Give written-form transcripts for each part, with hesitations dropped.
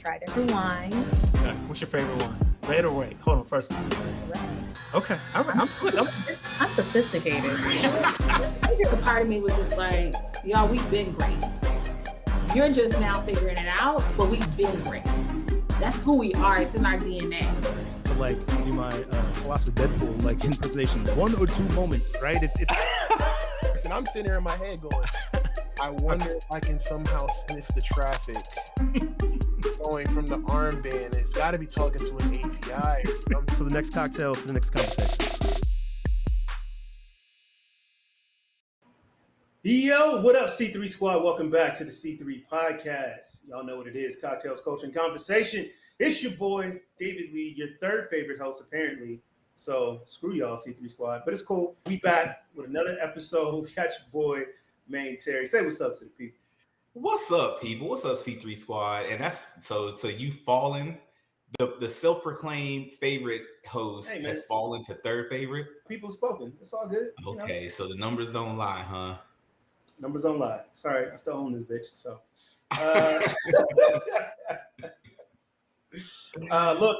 try different wines. Okay. What's your favorite wine? Red or white? Hold on, first. Red. Okay, all right. I'm sophisticated. I think a part of me was just like, y'all, we've been great. You're just now figuring it out, but we've been great. That's who we are. It's in our DNA. To like do my colossal Deadpool like impersonation, 1 or 2 moments, right? It's. And I'm sitting here in my head going, I wonder if I can somehow sniff the traffic going from the armband. It's got to be talking to an API or something. To the next cocktail, to the next conversation. Yo, what up, C3 Squad? Welcome back to the C3 Podcast. Y'all know what it is, Cocktails, Culture, and Conversation. It's your boy, David Lee, your third favorite host, apparently. So screw y'all, C3 Squad. But it's cool. We back with another episode. We got your boy, Maine Terry. Say what's up to the people. What's up, people? What's up, C3 Squad? And that's so you fallen. The self-proclaimed favorite host has fallen to third favorite. People spoken. It's all good. Okay, so the numbers don't lie, huh? Numbers don't lie. Sorry, I still own this bitch. So, look,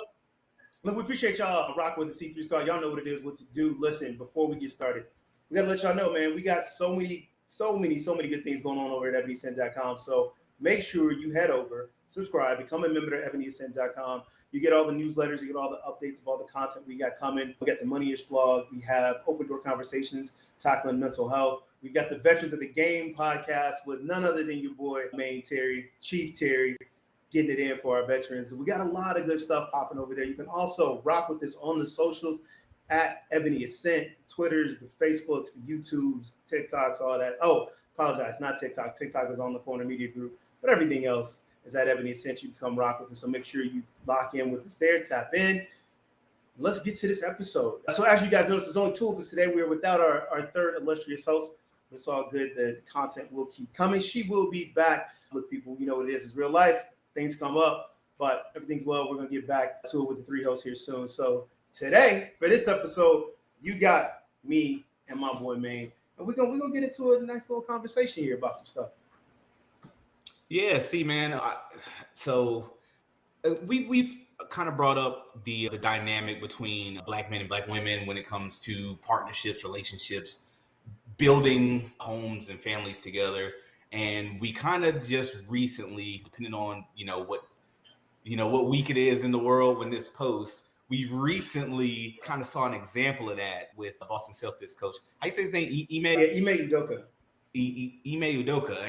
we appreciate y'all rocking with the C3 Squad. Y'all know what it is, what to do. Listen, before we get started, we gotta let y'all know, man. We got so many good things going on over at ebonyascent.com. So make sure you head over, subscribe, become a member at ebonyascent.com. You get all the newsletters, you get all the updates of all the content we got coming. We got the Moneyish blog. We have Open Door Conversations tackling mental health. We got the Veterans of the Game podcast with none other than your boy, Maine Terry, Chief Terry, getting it in for our veterans. We got a lot of good stuff popping over there. You can also rock with this on the socials at Ebony Ascent, Twitters, the Facebooks, the YouTubes, TikToks, all that. Oh, apologize, not TikTok. TikTok is on the Corner Media Group, but everything else is at Ebony Ascent. You can come rock with us. So make sure you lock in with us there, tap in. Let's get to this episode. So as you guys noticed, there's only 2 of us today. We are without our third illustrious host. It's all good. The content will keep coming. She will be back. Look, people, you know what it is. It's real life. Things come up, but everything's well. We're going to get back to it with the 3 hosts here soon. So today, for this episode, you got me and my boy, Maine. And we're gonna get into a nice little conversation here about some stuff. Yeah, see, man. We've kind of brought up the dynamic between Black men and Black women when it comes to partnerships, relationships, building homes and families together. And we kind of just recently, depending on what week it is in the world when this posts, we recently kind of saw an example of that with the Boston Celtics coach. How you say his name? Ime Udoka. Ime Udoka,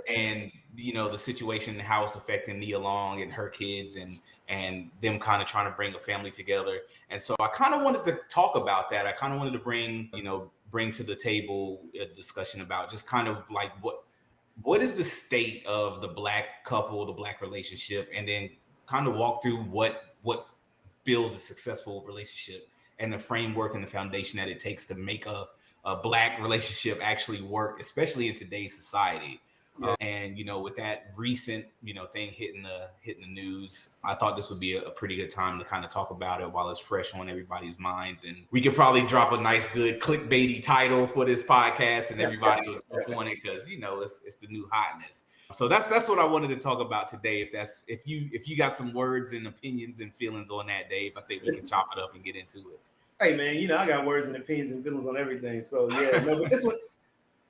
and the situation and how it's affecting Nia Long and her kids and them kind of trying to bring a family together. And so I kind of wanted to talk about that. I kind of wanted to bring to the table a discussion about just kind of like what is the state of the Black couple, the Black relationship, and then kind of walk through what builds a successful relationship and the framework and the foundation that it takes to make a Black relationship actually work, especially in today's society. Yeah. And with that recent thing hitting the news, I thought this would be a pretty good time to kind of talk about it while it's fresh on everybody's minds. And we could probably drop a nice good clickbaity title for this podcast, and everybody will jump on it because it's the new hotness. So that's what I wanted to talk about today. If you got some words and opinions and feelings on that, Dave, I think we can chop it up and get into it. Hey man, I got words and opinions and feelings on everything. So yeah, but this one.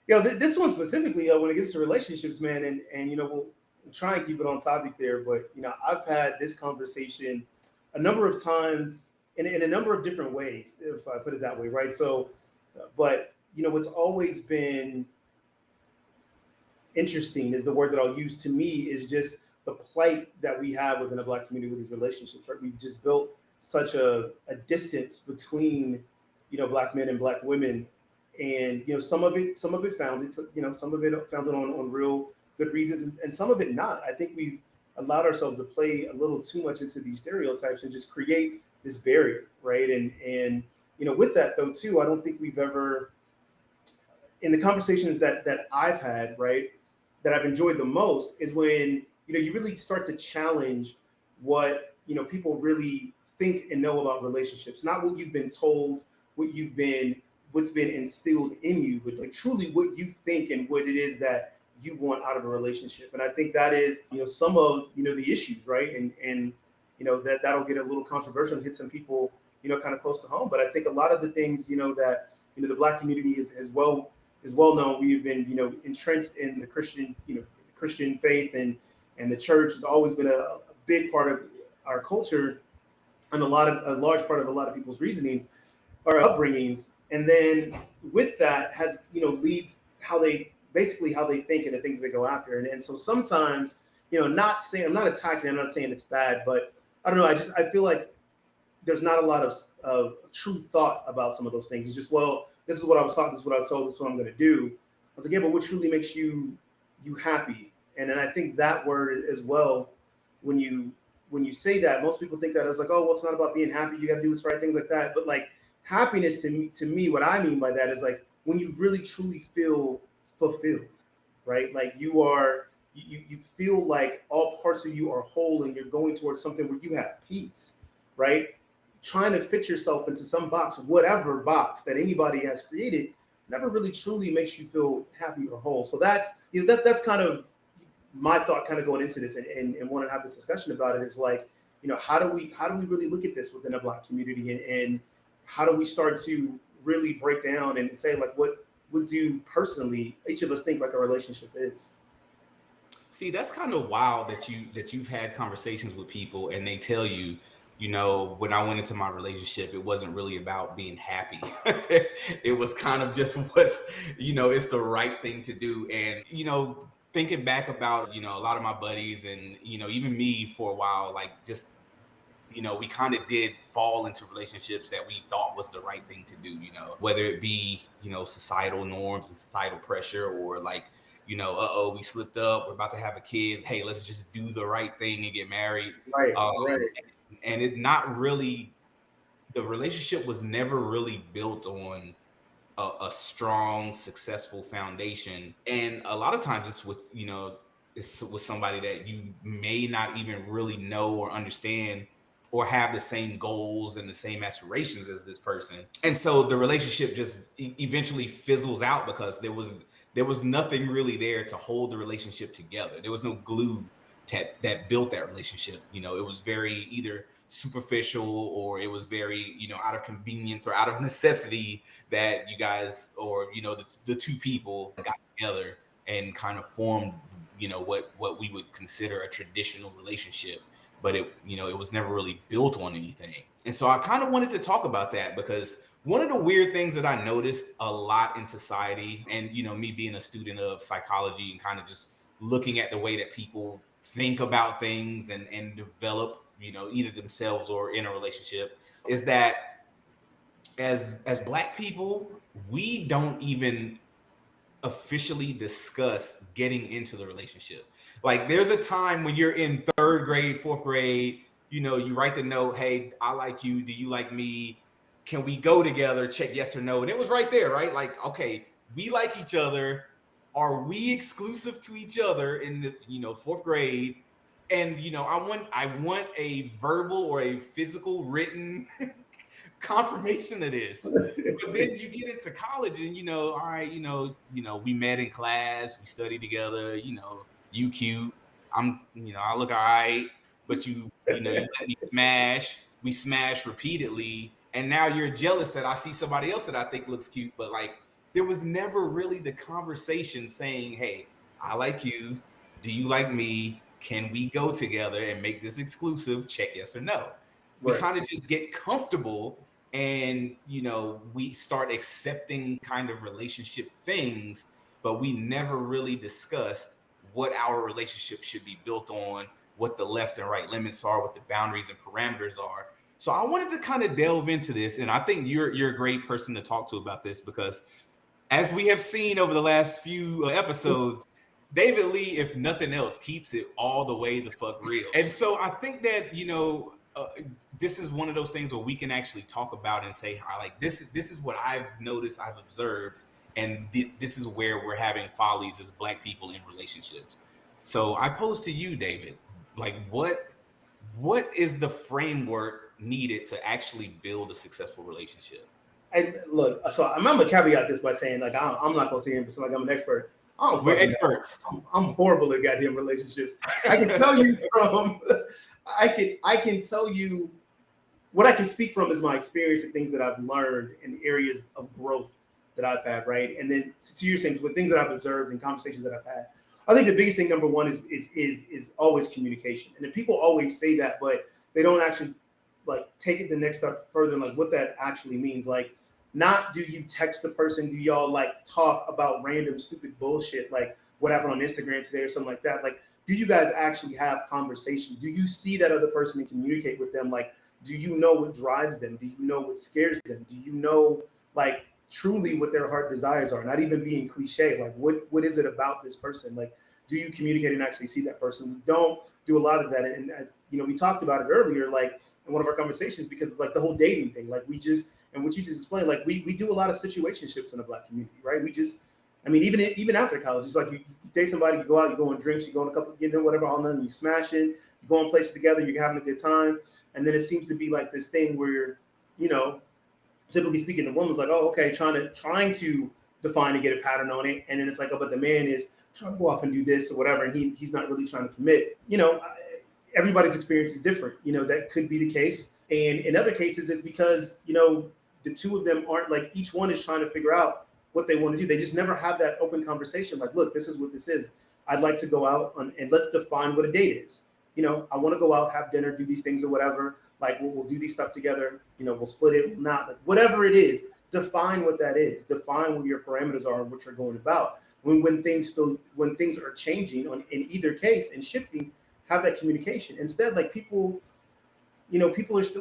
This one specifically, when it gets to relationships, man, and we'll try and keep it on topic there. But I've had this conversation a number of times in a number of different ways, if I put it that way, right? So, but what's always been interesting is the word that I'll use to me is just the plight that we have within the Black community with these relationships. Right, we've just built such a distance between Black men and Black women. And some of it founded, some of it founded on real good reasons, and some of it not. I think we've allowed ourselves to play a little too much into these stereotypes and just create this barrier, right? And with that though too, I don't think we've ever, in the conversations that I've had, right, that I've enjoyed the most is when you really start to challenge what people really think and know about relationships, not what you've been told, what's been instilled in you, but like truly what you think and what it is that you want out of a relationship. And I think that is, some of, the issues, right? And that'll get a little controversial and hit some people, kind of close to home. But I think a lot of the things, that, the Black community is well known. We've been, entrenched in the Christian faith, and the church has always been a big part of our culture, and a large part of a lot of people's reasonings or upbringings. And then with that has, leads how they think and the things they go after. And so sometimes, I'm not attacking, I'm not saying it's bad, but I don't know. I feel like there's not a lot of true thought about some of those things. It's just, well, this is what I was taught, this is what I was told, this is what I'm going to do. I was like, yeah, but what truly makes you happy? And then I think that word as well, when you say that, most people think that it's like, oh, well, it's not about being happy, you got to do what's right, things like that. But like happiness to me, what I mean by that is like when you really truly feel fulfilled, right? Like you feel like all parts of you are whole, and you're going towards something where you have peace, right? Trying to fit yourself into some box, whatever box that anybody has created, never really truly makes you feel happy or whole. So that's that's kind of my thought, kind of going into this and want to have this discussion about it, is like, how do we really look at this within a Black community, and how do we start to really break down and say like what do personally each of us think like a relationship is? See, that's kind of wild that you've had conversations with people and they tell you, when I went into my relationship, it wasn't really about being happy. It was kind of just it's the right thing to do. And, thinking back about, a lot of my buddies and, even me for a while, like just, we kind of did fall into relationships that we thought was the right thing to do, whether it be, societal norms and societal pressure, or like, we slipped up, we're about to have a kid. Hey, let's just do the right thing and get married. Right. And it not really, the relationship was never really built on a strong, successful foundation. And a lot of times it's with, it's with somebody that you may not even really know or understand or have the same goals and the same aspirations as this person. And so the relationship just eventually fizzles out because there was nothing really there to hold the relationship together. There was no glue that built that relationship. It was very either superficial, or it was very, out of convenience or out of necessity that you guys, or, the two people got together and kind of formed, what we would consider a traditional relationship. But it was never really built on anything. And so I kind of wanted to talk about that, because one of the weird things that I noticed a lot in society, and, me being a student of psychology and kind of just looking at the way that people think about things and develop, either themselves or in a relationship, is that as Black people, we don't even officially discuss getting into the relationship. Like there's a time when you're in 3rd grade, 4th grade, you write the note, hey, I like you, do you like me? Can we go together? Check yes or no. And it was right there, right? Like, okay, we like each other. Are we exclusive to each other in the 4th grade? And I want a verbal or a physical written confirmation of this. But then you get into college and all right, we met in class, we studied together, you cute, I'm I look all right, but you let me smash, we smash repeatedly, and now you're jealous that I see somebody else that I think looks cute, but like there was never really the conversation saying, hey, I like you, do you like me, can we go together and make this exclusive, check yes or no. We kind of just get comfortable and we start accepting kind of relationship things, but we never really discussed what our relationship should be built on, what the left and right limits are, what the boundaries and parameters are. So I wanted to kind of delve into this, and I think you're a great person to talk to about this, because as we have seen over the last few episodes, David Lee, if nothing else, keeps it all the way the fuck real. And so I think that this is one of those things where we can actually talk about and say, like, this is what I've noticed, I've observed, and this is where we're having follies as Black people in relationships. So I pose to you, David, like what is the framework needed to actually build a successful relationship? And look, so I'm gonna caveat this by saying, like, I'm not gonna say it like I'm an expert, We're experts. I'm horrible at goddamn relationships. I can tell you from, I can tell you what I can speak from is my experience and things that I've learned in areas of growth that I've had, right? And then to your saying, with things that I've observed and conversations that I've had, I think the biggest thing, number one, is always communication. And then people always say that, but they don't actually like take it the next step further and like what that actually means. Like, not do you text the person, do y'all like talk about random stupid bullshit like what happened on Instagram today or something like that? Like, do you guys actually have conversations? Do you see that other person and communicate with them? Like, do you know what drives them? Do you know what scares them? Do you know like truly what their heart desires are? Not even being cliche. Like, what is it about this person? Like, do you communicate and actually see that person? We don't do a lot of that. And you know, we talked about it earlier, like in one of our conversations, because like the whole dating thing, like we just, and what you just explained, like we do a lot of situationships in the Black community, right? We just, I mean, even after college, it's like you date somebody, you go out, you go on drinks, you go on a couple, you know, whatever, all done, you smashing, you go on places together, you're having a good time. And then it seems to be like this thing where, you know, typically speaking, the woman's like, oh, okay, trying to define and get a pattern on it. And then it's like, oh, but the man is trying to go off and do this or whatever. And he's not really trying to commit. You know, everybody's experience is different. You know, that could be the case. And in other cases, it's because, you know, the two of them aren't like, each one is trying to figure out what they want to do. They just never have that open conversation. Like, look, this is what this is. I'd like to go out and let's define what a date is. You know, I want to go out, have dinner, do these things or whatever. Like we'll do these stuff together. You know, we'll split it, we'll not. Like whatever it is, define what that is. Define what your parameters are and what you're going about. When things are changing in either case and shifting, have that communication. Instead, like people, you know,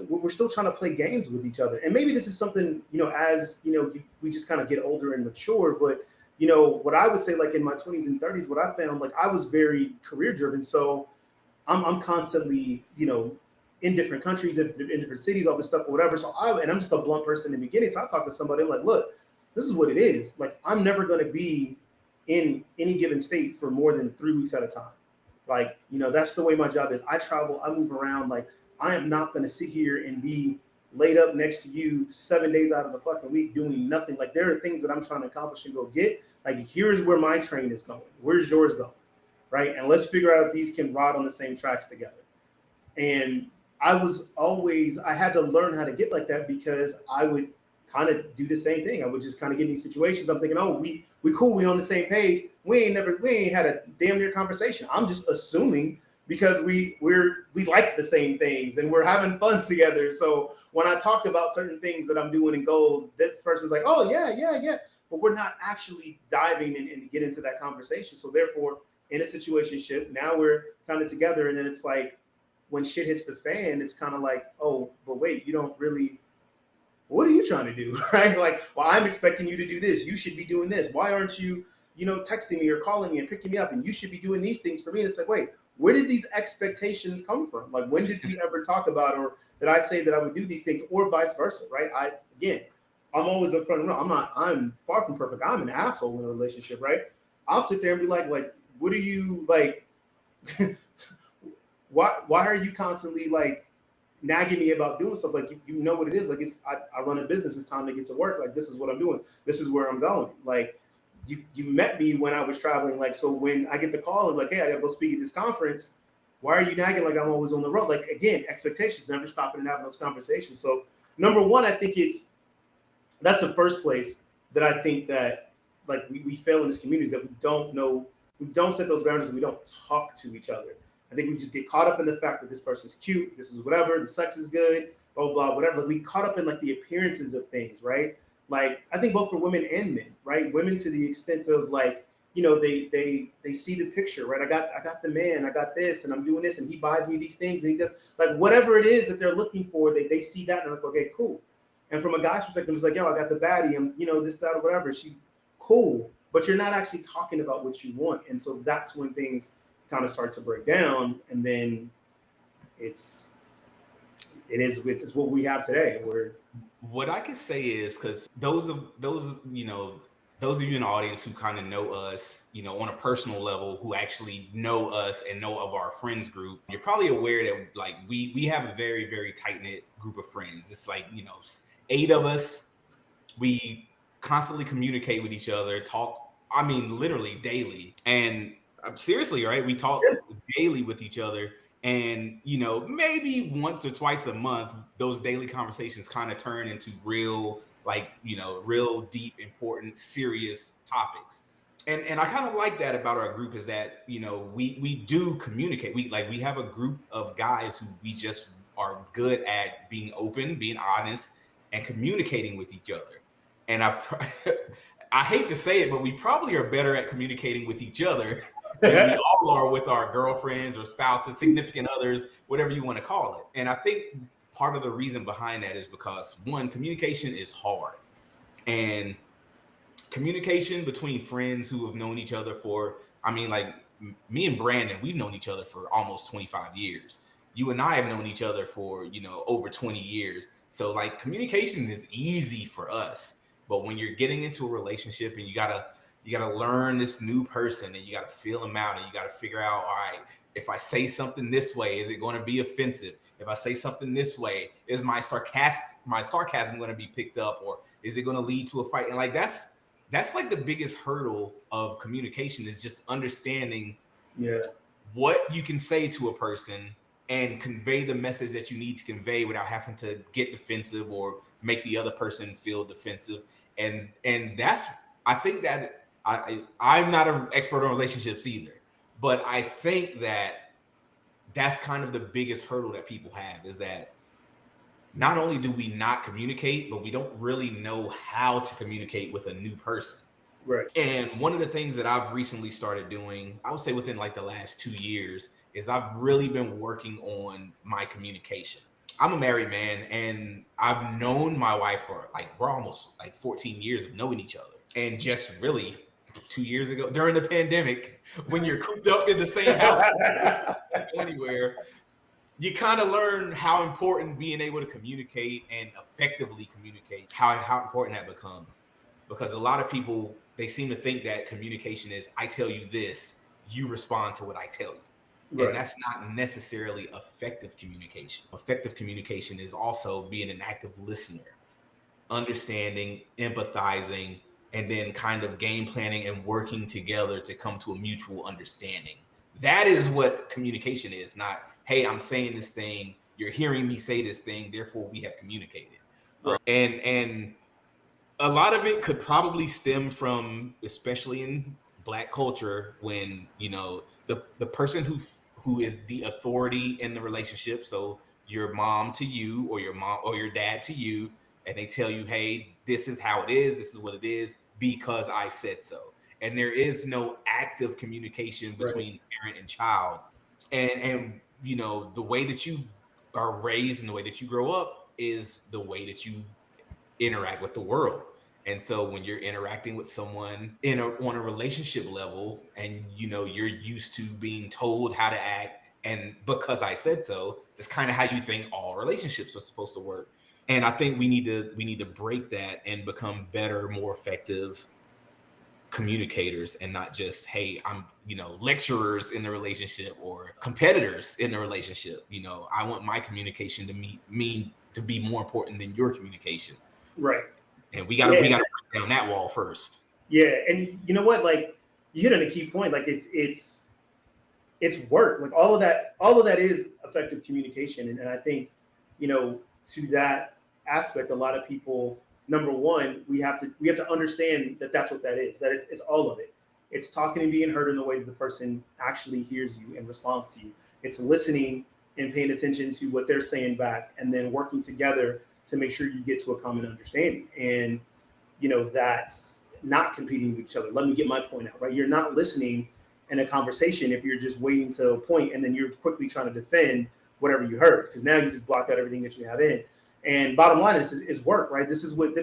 we're still trying to play games with each other. And maybe this is something, you know, as you know, we just kind of get older and mature. But you know, what I would say, like in my 20s and 30s, what I found, like I was very career driven. So I'm constantly, you know, in different countries, in different cities, all this stuff or whatever. So I'm just a blunt person in the beginning. So I talk to somebody, I'm like, look, this is what it is. Like, I'm never going to be in any given state for more than 3 weeks at a time. Like, you know, that's the way my job is. I travel, I move around. Like, I am not going to sit here and be laid up next to you 7 days out of the fucking week doing nothing. Like, there are things that I'm trying to accomplish and go get. Like, here's where my train is going. Where's yours going? Right? And let's figure out if these can ride on the same tracks together. And I had to learn how to get like that because I would kind of do the same thing. I would just kind of get in these situations. I'm thinking, oh, we cool. We on the same page. We ain't had a damn near conversation. I'm just assuming because we like the same things and we're having fun together. So when I talk about certain things that I'm doing and goals, that person's like, oh yeah. But we're not actually diving in and get into that conversation. So therefore, in a situationship, now we're kind of together, and then it's like when shit hits the fan, it's kind of like, oh, but wait, you don't really. What are you trying to do, right? Like, well, I'm expecting you to do this. You should be doing this. Why aren't you, you know, texting me or calling me and picking me up? And you should be doing these things for me. And it's like, wait, where did these expectations come from? Like, when did we ever talk about, or did I say that I would do these things, or vice versa, right? I'm always up front and I'm far from perfect. I'm an asshole in a relationship, right? I'll sit there and be like, what are you like? why are you constantly like nagging me about doing stuff? Like you know what it is. Like I run a business. It's time to get to work. Like this is what I'm doing. This is where I'm going. Like you met me when I was traveling. Like so when I get the call and like, hey, I gotta go speak at this conference. Why are you nagging like I'm always on the road? Like again, expectations, never stopping and having those conversations. So number one, I think that's the first place that I think that like we fail in this community is that we don't set those boundaries and we don't talk to each other. I think we just get caught up in the fact that this person's cute, this is whatever, the sex is good, blah, blah, whatever. Like we caught up in like the appearances of things, right? Like I think both for women and men, right? Women to the extent of like, you know, they see the picture, right? I got the man, I got this, and I'm doing this, and he buys me these things, and he does like whatever it is that they're looking for, they see that and they're like, okay, cool. And from a guy's perspective, it's like, yo, I got the baddie, and you know, this, that, or whatever. She's cool, but you're not actually talking about what you want. And so that's when things kind of start to break down, and then it's what we have today. Where what I can say is because those of you in the audience who kind of know us, you know, on a personal level, who actually know us and know of our friends group, you're probably aware that like we have a very, very tight knit group of friends. It's like, you know, 8 of us. We constantly communicate with each other, talk I mean, literally daily. And seriously, right? We talk daily with each other. And, you know, maybe once or twice a month, those daily conversations kind of turn into real, like, you know, real deep, important, serious topics. And I kind of like that about our group is that, you know, we do communicate. We have a group of guys who we just are good at being open, being honest, and communicating with each other. And I hate to say it, but we probably are better at communicating with each other than we all are with our girlfriends or spouses, significant others, whatever you want to call it. And I think part of the reason behind that is because, one, communication is hard. And communication between friends who have known each other for, I mean, like me and Brandon, we've known each other for almost 25 years. You and I have known each other for, you know, over 20 years. So like communication is easy for us. But when you're getting into a relationship and you gotta learn this new person and you gotta feel them out and you gotta figure out, all right, if I say something this way, is it going to be offensive? If I say something this way, is my sarcasm going to be picked up, or is it going to lead to a fight? And like that's like the biggest hurdle of communication is just understanding what you can say to a person and convey the message that you need to convey without having to get defensive or make the other person feel defensive. And that's, I think that I'm not an expert on relationships either, but I think that that's kind of the biggest hurdle that people have is that not only do we not communicate, but we don't really know how to communicate with a new person. Right. And one of the things that I've recently started doing, I would say within like the last 2 years, is I've really been working on my communication. I'm a married man and I've known my wife for like, we're almost like 14 years of knowing each other. And just really 2 years ago during the pandemic, when you're cooped up in the same house, anywhere, you kind of learn how important being able to communicate and effectively communicate, how important that becomes. Because a lot of people, they seem to think that communication is, I tell you this, you respond to what I tell you. Right. And that's not necessarily effective communication. Effective communication is also being an active listener, understanding, empathizing, and then kind of game planning and working together to come to a mutual understanding. That is what communication is, not, hey, I'm saying this thing, you're hearing me say this thing, therefore we have communicated. Right. And a lot of it could probably stem from, especially in Black culture, when, you know, the person who is the authority in the relationship, so your mom to you or your mom or your dad to you, and they tell you, hey, this is how it is, this is what it is, because I said so. And there is no active communication between parent and child. And you know, the way that you are raised and the way that you grow up is the way that you interact with the world. And so when you're interacting with someone on a relationship level, and you know you're used to being told how to act, and because I said so, it's kind of how you think all relationships are supposed to work. And I think we need to break that and become better, more effective communicators, and not just, hey, I'm, you know, lecturers in the relationship or competitors in the relationship. You know, I want my communication to mean to be more important than your communication. Right. And we gotta break down that wall first. Yeah, and you know what? Like, you hit on a key point. Like, it's work. Like all of that is effective communication. And I think, you know, to that aspect, a lot of people, number one, we have to understand that that's what that is. That it's all of it. It's talking and being heard in the way that the person actually hears you and responds to you. It's listening and paying attention to what they're saying back, and then working together to make sure you get to a common understanding. And, you know, that's not competing with each other. Let me get my point out, right? You're not listening in a conversation if you're just waiting to a point and then you're quickly trying to defend whatever you heard, because now you just blocked out everything that you have in. And bottom line is work, right? This is what,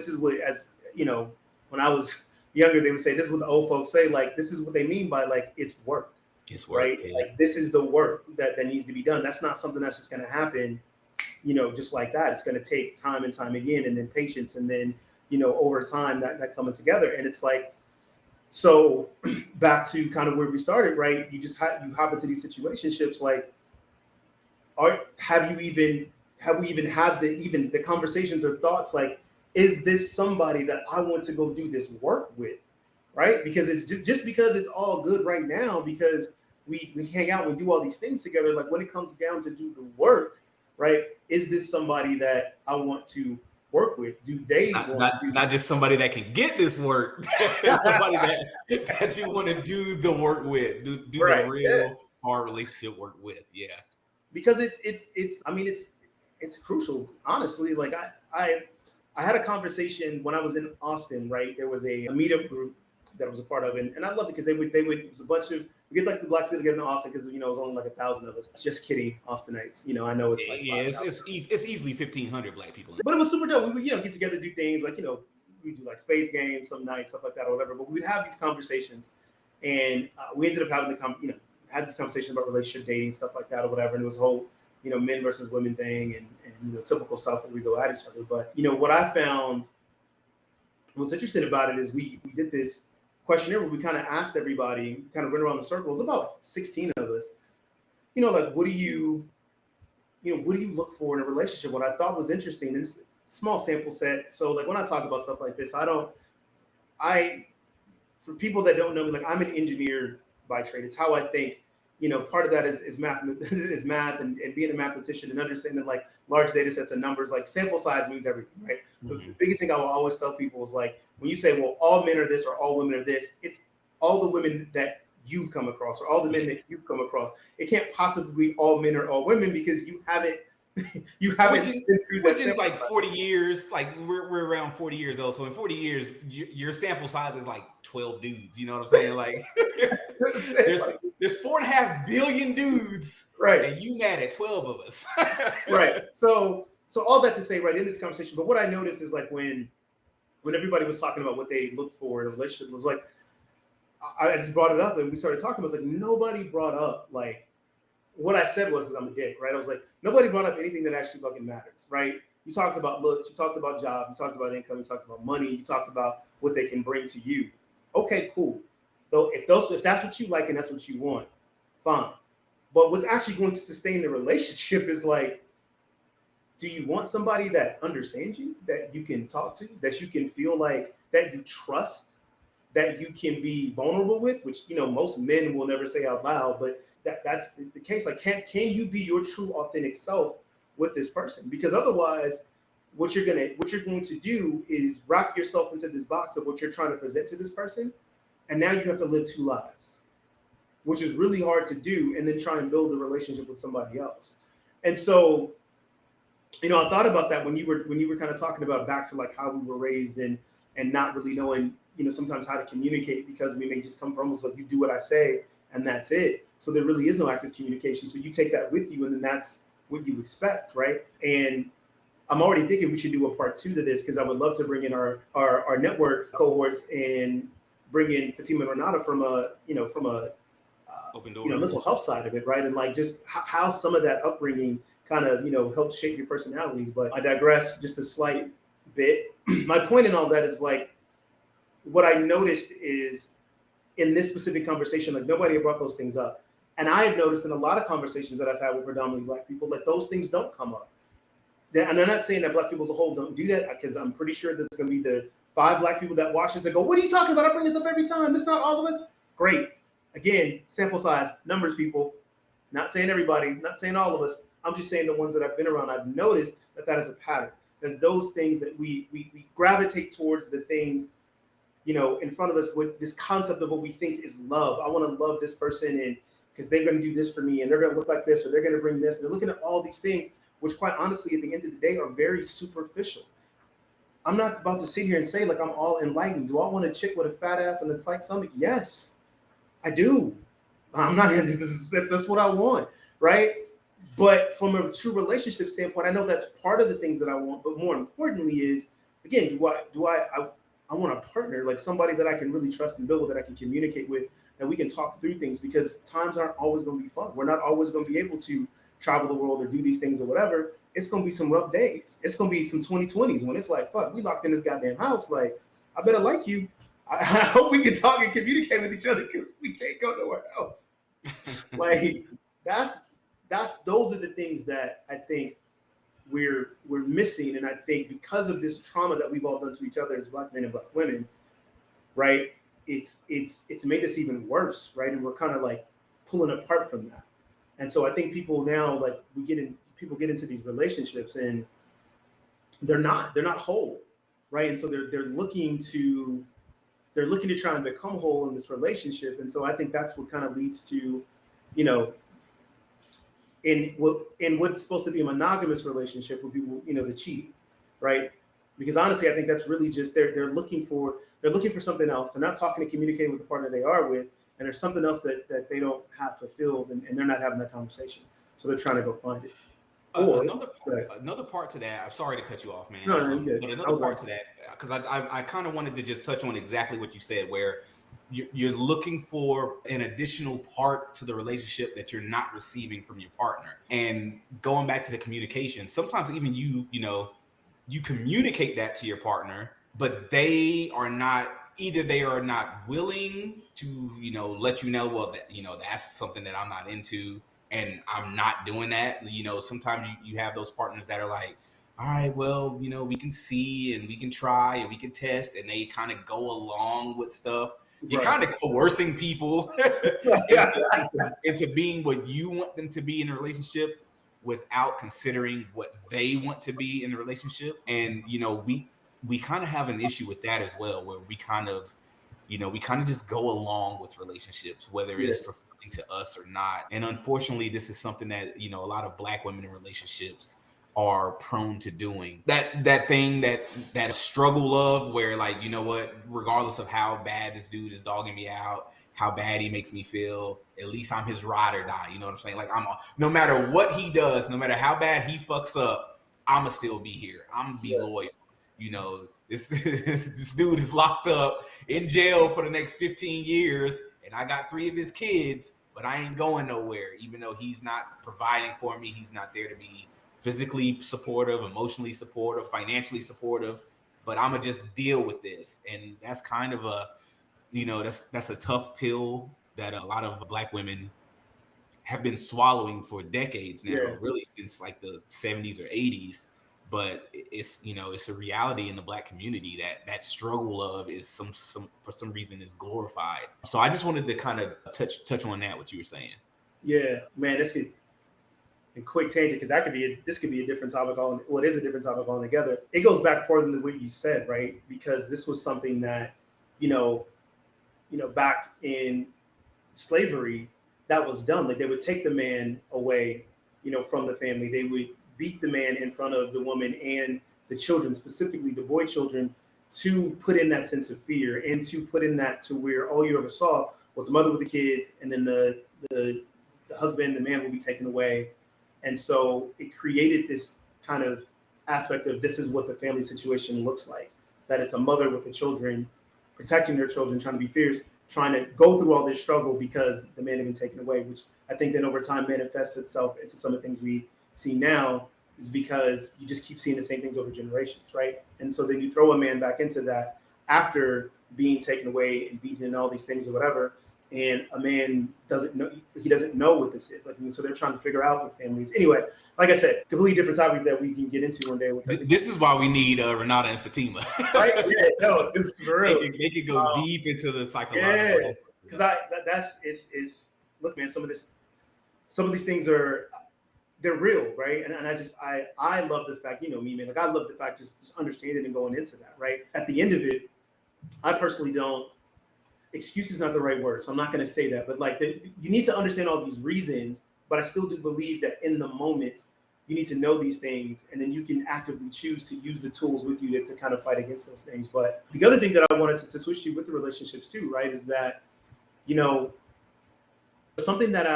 as you know, when I was younger, they would say, this is what the old folks say, like, this is what they mean by, like, it's work. It's work, right? Yeah. Like, this is the work that needs to be done. That's not something that's just going to happen, you know, just like that. It's going to take time and time again, and then patience, and then, you know, over time that coming together. And it's like, so back to kind of where we started, right? You just you hop into these situationships, like, have we even had the conversations or thoughts, like, is this somebody that I want to go do this work with, right? Because it's just because it's all good right now, because we hang out, we do all these things together. Like when it comes down to do the work, right? Is this somebody that I want to work with? Do they not just somebody that can get this work? Somebody that you want to do the work with, do right. the real hard relationship work with. Yeah, because it's crucial, honestly. Like I had a conversation when I was in Austin, right? There was a meetup group that I was a part of, and I loved it because it was a bunch of, we get like the black people together in Austin because it was only like 1,000 of us. Just kidding, Austinites. I know it's like it's easily 1,500 black people, but it was super dope. We would get together, do things like we do like spades games some nights, stuff like that or whatever. But we would have these conversations, and we ended up having had this conversation about relationship dating, stuff like that or whatever. And it was a whole men versus women thing, and typical stuff where we go at each other. But what I found was interesting about it is we did this questionnaire where we kind of asked everybody, kind of went around the circle. It was about 16 of us. Like what do you look for in a relationship? What I thought was interesting is small sample set. So like when I talk about stuff like this, for people that don't know me, like I'm an engineer by trade. It's how I think. Part of that is math, and being a mathematician and understanding like large data sets and numbers. Like sample size means everything, right? Mm-hmm. The biggest thing I will always tell people is like when you say, well, all men are this or all women are this, it's all the women that you've come across or all the men that you've come across. It can't possibly be all men or all women because you haven't been through that. In like 40 years, like we're around 40 years old. So in 40 years, your sample size is like 12 dudes. You know what I'm saying? Like there's 4.5 billion dudes, right? And you mad at 12 of us, right? So all that to say, right, in this conversation. But what I noticed is like when everybody was talking about what they looked for in a relationship, it was like I just brought it up and we started talking. I was like, nobody brought up like what I said was, because I'm a dick, right? I was like, nobody brought up anything that actually fucking matters, right? You talked about looks, you talked about job, you talked about income, you talked about money, you talked about what they can bring to you. Okay, cool. Though if that's what you like and that's what you want, fine. But what's actually going to sustain the relationship is like, do you want somebody that understands you, that you can talk to, that you can feel like, that you trust, that you can be vulnerable with, which most men will never say out loud, but that's the case. Like, can you be your true authentic self with this person? Because otherwise, what you're going to do is wrap yourself into this box of what you're trying to present to this person, and now you have to live two lives, which is really hard to do, and then try and build a relationship with somebody else. And so, I thought about that when you were kind of talking about back to like how we were raised and not really knowing, sometimes how to communicate, because we may just come from almost like you do what I say and that's it. So there really is no active communication. So you take that with you, and then that's what you expect, right? And I'm already thinking we should do a part 2 to this, because I would love to bring in our network cohorts and bring in Fatima and Renata from a open door, mental health side of it, right? And like just how some of that upbringing kind of helps shape your personalities. But I digress just a slight bit. My point in all that is like what I noticed is in this specific conversation, like nobody brought those things up. And I have noticed in a lot of conversations that I've had with predominantly Black people, that those things don't come up. And I'm not saying that Black people as a whole don't do that, because I'm pretty sure there's going to be the 5 Black people that watch it that go, what are you talking about? I bring this up every time. It's not all of us. Great. Again, sample size, numbers, people. Not saying everybody, not saying all of us. I'm just saying the ones that I've been around, I've noticed that is a pattern. That those things that we gravitate towards the things, in front of us with this concept of what we think is love. I want to love this person, and because they're going to do this for me, and they're going to look like this, or they're going to bring this. And they're looking at all these things, which quite honestly, at the end of the day, are very superficial. I'm not about to sit here and say like I'm all enlightened. Do I want a chick with a fat ass and a tight stomach? Yes, I do. I'm not. That's what I want, right? But from a true relationship standpoint, I know that's part of the things that I want. But more importantly is, again, I want a partner, like somebody that I can really trust and build with, that I can communicate with, that we can talk through things, because times aren't always going to be fun. We're not always going to be able to travel the world or do these things or whatever. It's going to be some rough days. It's going to be some 2020s when it's like, fuck, we locked in this goddamn house. Like, I better like you. I hope we can talk and communicate with each other, because we can't go nowhere else. Like, those are the things that I think we're missing. And I think because of this trauma that we've all done to each other as Black men and Black women, right? it's made this even worse, right? And we're kind of like pulling apart from that. And so I think people now, like, people get into these relationships and they're not whole, right? And so they're looking to try and become whole in this relationship. And so I think that's what kind of leads to, you know, in what's supposed to be a monogamous relationship would be, you know, the cheating, right? Because honestly, I think that's really just they're looking for something else. They're not talking and communicating with the partner they are with, and there's something else that they don't have fulfilled, and they're not having that conversation. So they're trying to go find it. Or another part to that. I'm sorry to cut you off, man. No, you're good. But another part to that, because I kind of wanted to just touch on exactly what you said, where you're looking for an additional part to the relationship that you're not receiving from your partner. And going back to the communication, sometimes even you communicate that to your partner, but they are not willing to, you know, let you know, well, that, you know, that's something that I'm not into and I'm not doing that. You know, sometimes you have those partners that are like, all right, well, you know, we can see and we can try and we can test, and they kind of go along with stuff. You're kind of coercing people into being what you want them to be in a relationship without considering what they want to be in a relationship. And, you know, we kind of have an issue with that as well, where we kind of just go along with relationships, whether it's fulfilling to us or not. And unfortunately, this is something that, you know, a lot of Black women in relationships are prone to doing. That thing, that struggle of where, like, you know what, regardless of how bad this dude is dogging me out, how bad he makes me feel, at least I'm his ride or die. You know what I'm saying? Like, no matter what he does, no matter how bad he fucks up, I'ma still be here. I'm gonna be loyal. You know, this dude is locked up in jail for the next 15 years, and I got 3 of his kids, but I ain't going nowhere. Even though he's not providing for me, he's not there to be physically supportive, emotionally supportive, financially supportive, but I'm gonna just deal with this. And that's kind of a, you know, that's a tough pill that a lot of Black women have been swallowing for decades now, really since like the 70s or 80s. But it's, you know, it's a reality in the Black community that struggle of is some for some reason is glorified. So I just wanted to kind of touch on that, what you were saying. Yeah, man, this could a quick tangent, because this could be a different topic it is a different topic altogether. It goes back further than what you said, right? Because this was something that, you know, back in slavery, that was done. Like, they would take the man away, you know, from the family. They would beat the man in front of the woman and the children, specifically the boy children, to put in that sense of fear and to put in that to where all you ever saw was the mother with the kids, and then the husband, the man, will be taken away. And so it created this kind of aspect of, this is what the family situation looks like, that it's a mother with the children, protecting their children, trying to be fierce, trying to go through all this struggle because the man had been taken away, which I think then over time manifests itself into some of the things we see now, is because you just keep seeing the same things over generations, right? And so then you throw a man back into that after being taken away and beaten and all these things or whatever, and a man doesn't know what this is. Like, so they're trying to figure out with families. Anyway, like I said, completely different topic that we can get into one day. This is why we need Renata and Fatima. Right? Yeah, no, it's for real. They can go deep into the psychological. Yeah, because look, man, some of these things they're real, right? And I love the fact, you know me, man, like, I love the fact just understanding and going into that, right? At the end of it, I personally don't. Excuse is not the right word, so I'm not going to say that. But like, you need to understand all these reasons, but I still do believe that in the moment, you need to know these things, and then you can actively choose to use the tools with you to kind of fight against those things. But the other thing that I wanted to switch to with the relationships too, right, is that, you know, something that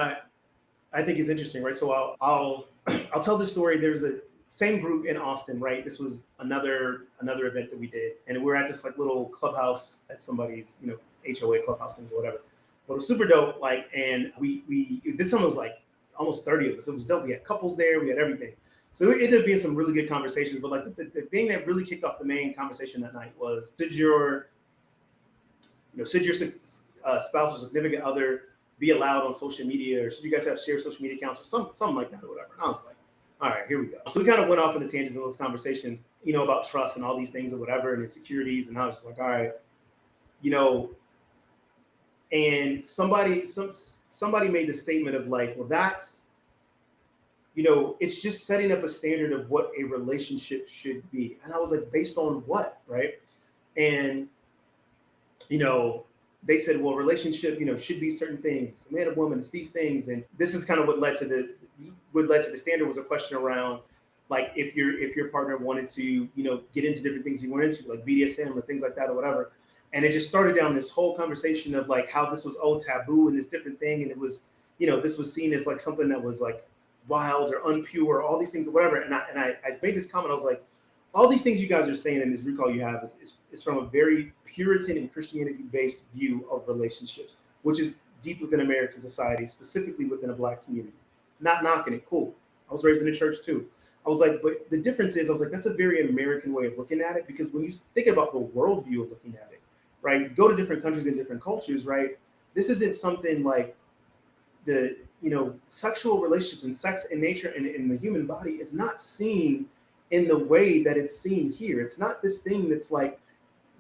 I think is interesting, right? So I'll tell this story. There's a same group in Austin, right? This was another event that we did, and we're at this like little clubhouse at somebody's, you know, HOA clubhouse thing or whatever. But it was super dope. Like, and we this one was like almost 30 of us. It was dope. We had couples there. We had everything. So it ended up being some really good conversations. But like the thing that really kicked off the main conversation that night was, should your spouse or significant other be allowed on social media, or should you guys have shared social media accounts or something like that or whatever? And I was like, all right, here we go. So we kind of went off in the tangents of those conversations, you know, about trust and all these things or whatever, and insecurities. And I was just like, all right, you know, And somebody made the statement of like, well, that's, you know, it's just setting up a standard of what a relationship should be. And I was like, based on what, right? And, you know, they said, well, relationship, you know, should be certain things. It's a man and woman, it's these things. And this is kind of what led to the standard was a question around, like, if your partner wanted to, you know, get into different things you went into, like BDSM or things like that or whatever. And it just started down this whole conversation of like how this was taboo and this different thing. And it was, you know, this was seen as like something that was like wild or unpure, all these things or whatever. And I made this comment. I was like, all these things you guys are saying in this recall you have is from a very Puritan and Christianity-based view of relationships, which is deep within American society, specifically within a Black community. Not knocking it, cool. I was raised in the church too. I was like, but the difference is, I was like, that's a very American way of looking at it, because when you think about the worldview of looking at it, right? You go to different countries and different cultures, right? This isn't something like the, you know, sexual relationships and sex and nature and in the human body is not seen in the way that it's seen here. It's not this thing that's like,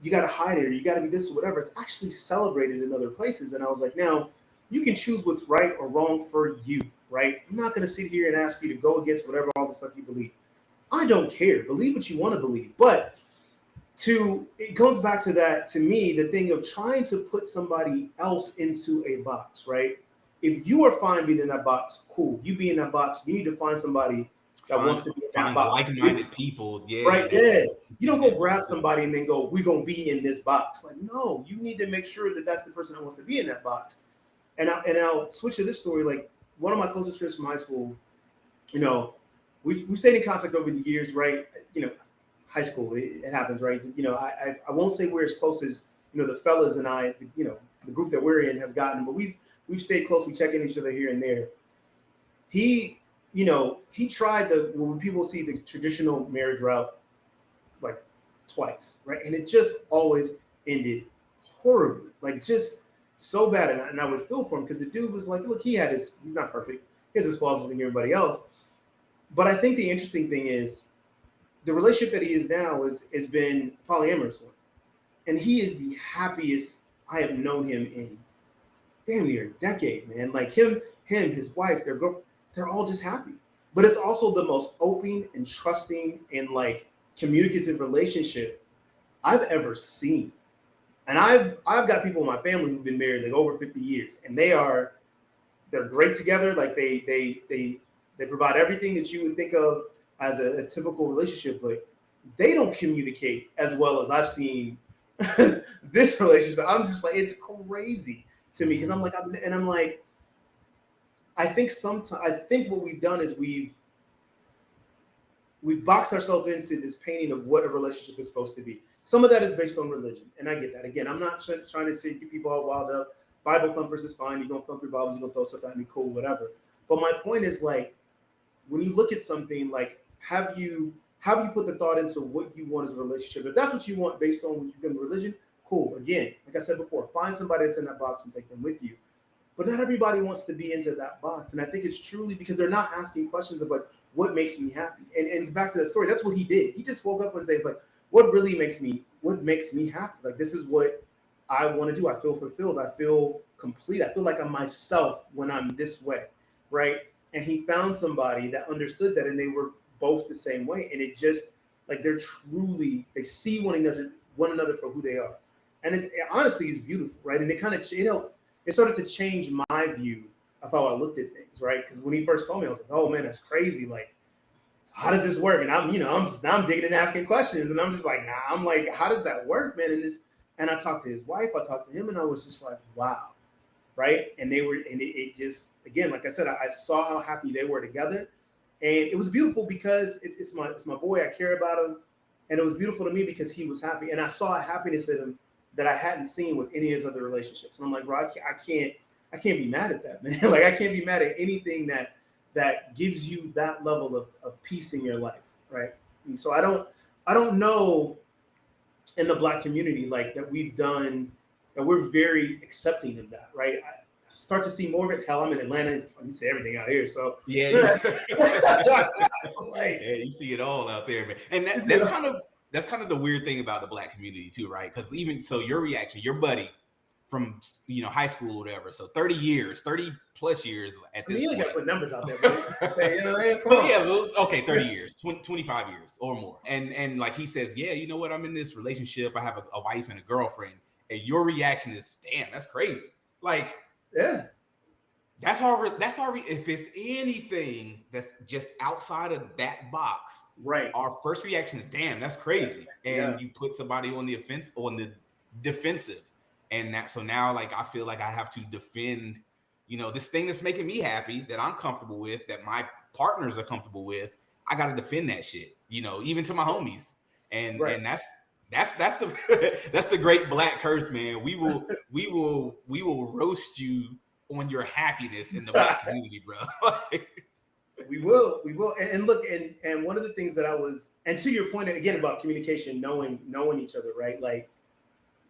you got to hide it or you got to be this or whatever. It's actually celebrated in other places. And I was like, now you can choose what's right or wrong for you, right? I'm not going to sit here and ask you to go against whatever all the stuff you believe. I don't care. Believe what you want to believe. But it goes back to that, to me, the thing of trying to put somebody else into a box, right? If you are fine being in that box, cool. You be in that box. You need to find somebody that wants to be in that box. Like-minded people, yeah. Right, yeah. You don't go grab somebody and then go, we're going to be in this box. Like, no, you need to make sure that that's the person that wants to be in that box. And I'll switch to this story. Like, one of my closest friends from high school, you know, we've stayed in contact over the years, right? You know, high school, it happens, right? You know, I won't say we're as close as, you know, the fellas and I, you know, the group that we're in has gotten, but we've stayed close. We check in each other here and there. He tried when people see the traditional marriage route, like twice, right? And it just always ended horribly, like just so bad. And I would feel for him, because the dude was like, look, he's not perfect. He has his flaws like everybody else. But I think the interesting thing is the relationship that he is now has been a polyamorous one. And he is the happiest I have known him in damn near a decade, man. Like him, his wife, their girlfriend, they're all just happy. But it's also the most open and trusting and like communicative relationship I've ever seen. And I've got people in my family who've been married like over 50 years, and they're great together. Like they provide everything that you would think of as a typical relationship, but they don't communicate as well as I've seen this relationship. I'm just like, it's crazy to me, because I'm like, I think what we've done is we've boxed ourselves into this painting of what a relationship is supposed to be. Some of that is based on religion, and I get that. Again, I'm not trying to say get people all wild up. Bible thumpers is fine. You're gonna thump your Bibles, you're gonna throw stuff at me, cool, whatever. But my point is, like, when you look at something, like, have you put the thought into what you want as a relationship? If that's what you want based on what you've been in religion, cool. Again, like I said before, find somebody that's in that box and take them with you. But not everybody wants to be into that box. And I think it's truly because they're not asking questions of like, what makes me happy? And back to that story, that's what he did. He just woke up one day, it's like, what makes me happy? Like, this is what I want to do. I feel fulfilled. I feel complete. I feel like I'm myself when I'm this way, right? And he found somebody that understood that, and they were both the same way. And it just, like, they see one another for who they are. And it's beautiful, right? And it started to change my view of how I looked at things, right? Because when he first told me, I was like, oh man, that's crazy. Like, how does this work? And I'm digging and asking questions, and I'm just like, nah, I'm like, how does that work, man? And I talked to his wife, I talked to him, and I was just like, wow, right? And it just, again, like I said, I saw how happy they were together, and it was beautiful because it's my boy, I care about him, and it was beautiful to me because he was happy, and I saw a happiness in him that I hadn't seen with any of his other relationships. And I'm like, bro, I can't be mad at that, man. Like, I can't be mad at anything that gives you that level of peace in your life, right? And so I don't know in the Black community, like, that we're very accepting of that, right? I start to see more of it. Hell, I'm in Atlanta. You see everything out here, so yeah. Yeah, you see it all out there, man. And that's kind of the weird thing about the Black community too, right? Because even so, your reaction, your buddy high school or whatever. So 30 plus years at this you point. got to put numbers out there, man. But yeah, okay, 30 years, 25 years or more. And like he says, yeah, you know what? I'm in this relationship. I have a wife and a girlfriend. And your reaction is, damn, that's crazy. Like, yeah. That's already. If it's anything that's just outside of that box, right? Our first reaction is, "Damn, that's crazy," and you put somebody on the defensive, and so now, like, I feel like I have to defend, this thing that's making me happy, that I'm comfortable with, that my partners are comfortable with. I got to defend that shit, even to my homies, and that's the that's the great black curse, man. We will roast you on your happiness in the black community, bro. we will. And look, and one of the things that and to your point again about communication, knowing each other, right? Like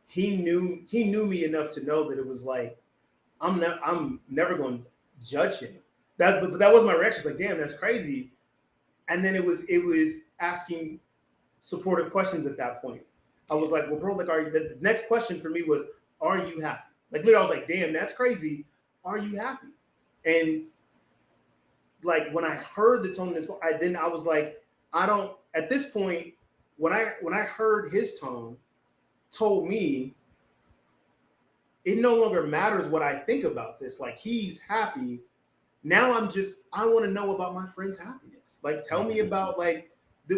he knew me enough to know that it was like, I'm never going to judge him. But that was my reaction. It's like, damn, that's crazy. And then it was asking supportive questions at that point. I was like, well, bro, like, the next question for me was, are you happy? Like, literally, I was like, damn, that's crazy. Are you happy? And like when I heard the tone of his voice, I was like, I don't. At this point, when I heard his tone, told me it no longer matters what I think about this. Like he's happy. Now I want to know about my friend's happiness. Like tell me about like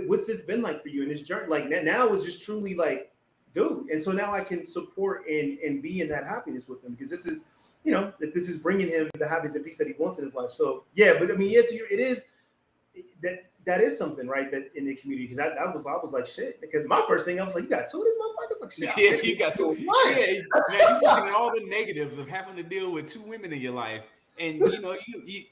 what's this been like for you in this journey. Like now it's just truly like, dude. And so now I can support and be in that happiness with him because this is. This is bringing him the happiness and peace that he wants in his life. So yeah, but I mean, it is that is something, right? That in the community, because I was like, shit. Because my first thing I was like, you got two of these motherfuckers, like shit. Yeah, you got two. What? Yeah, man, you're looking at all the negatives of having to deal with two women in your life, and you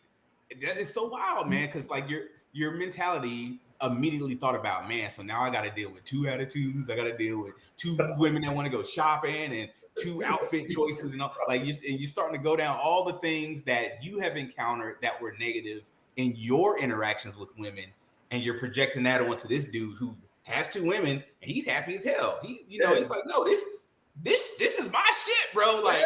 that is so wild, man. Because like your mentality immediately thought about, man, so now I got to deal with two attitudes. I got to deal with two women that want to go shopping and two outfit choices and all. Like you're starting to go down all the things that you have encountered that were negative in your interactions with women, and you're projecting that onto this dude who has two women and he's happy as hell. He's like, no, this is my shit, bro. Like,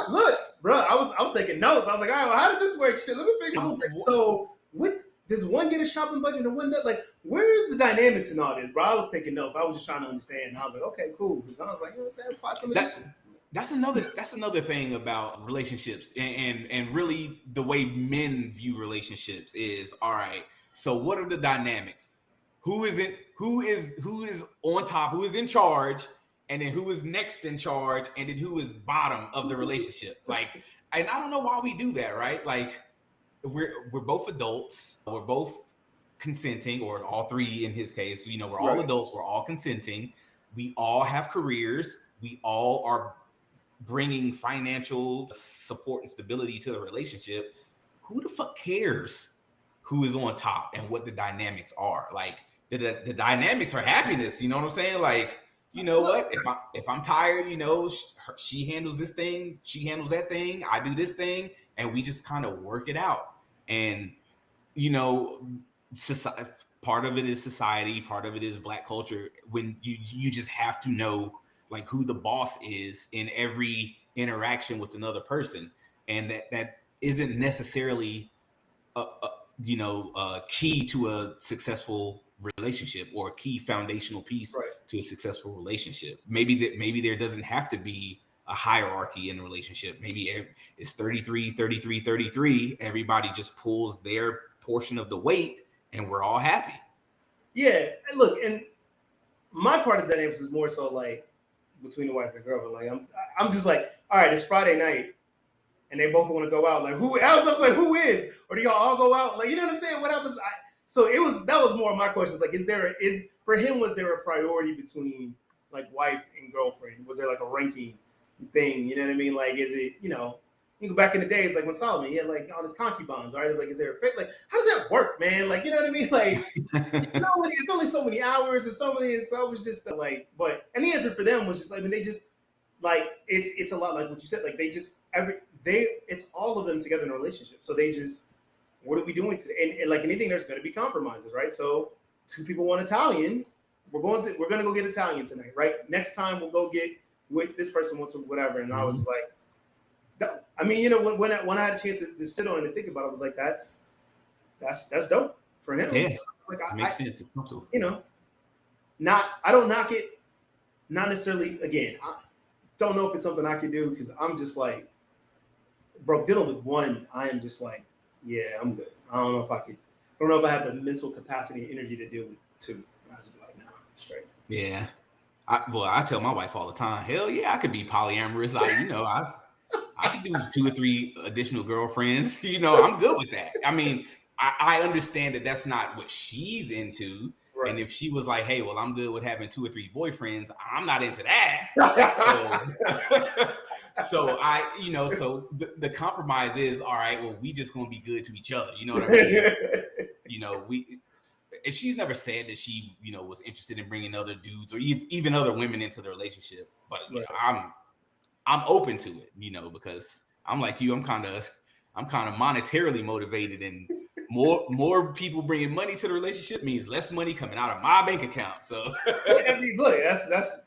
look, bro, I was taking notes. I was like, all right, well, how does this work? Shit, let me figure. I was like, so what? Does one get a shopping budget and one that? Like, where's the dynamics in all this, bro? I was taking notes. I was just trying to understand. And I was like, okay, cool. Because I was like, what I'm saying? Apply some of this. That's another thing about relationships and really the way men view relationships is, all right, so what are the dynamics? Who is on top, who is in charge, and then who is next in charge, and then who is bottom of the relationship? Like, and I don't know why we do that, right? Like, we're both adults, we're both consenting, or all three in his case, we're all adults, we're all consenting, we all have careers, we all are bringing financial support and stability to the relationship. Who the fuck cares who is on top and what the dynamics are? Like the dynamics are happiness. You know what I'm saying? Like, you know what? If I'm tired, she handles this thing, she handles that thing, I do this thing, and we just kind of work it out. And society, part of it is society, part of it is Black culture. When you just have to know like who the boss is in every interaction with another person, and that isn't necessarily key to a successul relationship or a key foundational piece to a successful relationship. Maybe there doesn't have to be a hierarchy in a relationship. Maybe it's 33. Everybody just pulls their portion of the weight and we're all happy. Yeah, and look, and my part of the dynamics is more so like between the wife and girlfriend. Like I'm just like, all right, it's Friday night, and they both want to go out. Like who else? Like who is? Or do y'all all go out? Like you know what I'm saying? What happens? So that was more of my questions. Like, for him, was there a priority between like wife and girlfriend? Was there like a ranking thing? You know what I mean? Like, is it you go back in the days, like when Solomon, he had like all his concubines, right? It's like, is there a like, how does that work, man? Like, you know what I mean? Like, it's only so many hours and so many, and so it was just like, and the answer for them was just like, I mean, they just like, it's a lot like what you said, like it's all of them together in a relationship. So they just, what are we doing today? And like anything, there's going to be compromises, right? So two people want Italian, we're going to go get Italian tonight, right? Next time we'll go get with this person wants whatever. And I was like, dope. I mean, you know, when I had a chance to sit on it and think about it, I was like, that's dope for him. Yeah, Like makes sense. It's comfortable. You know, I don't knock it. Not necessarily. Again, I don't know if it's something I could do because I'm just like, bro, dealing with one, I am just like, yeah, I'm good. I don't know if I could. I don't know if I have the mental capacity and energy to deal with two. I was like, nah, I'm straight. Yeah. I tell my wife all the time, hell yeah, I could be polyamorous. I could do 2 or 3 additional girlfriends. You know, I'm good with that. I mean, I understand that that's not what she's into. Right. And if she was like, hey, well, I'm good with having 2 or 3 boyfriends, I'm not into that. So so the compromise is, all right, well, we just going to be good to each other. You know what I mean? You know, and she's never said that she, was interested in bringing other dudes or even other women into the relationship. But you know, I'm open to it, because I'm like you. I'm kind of monetarily motivated, and more people bringing money to the relationship means less money coming out of my bank account. So I mean, look, that's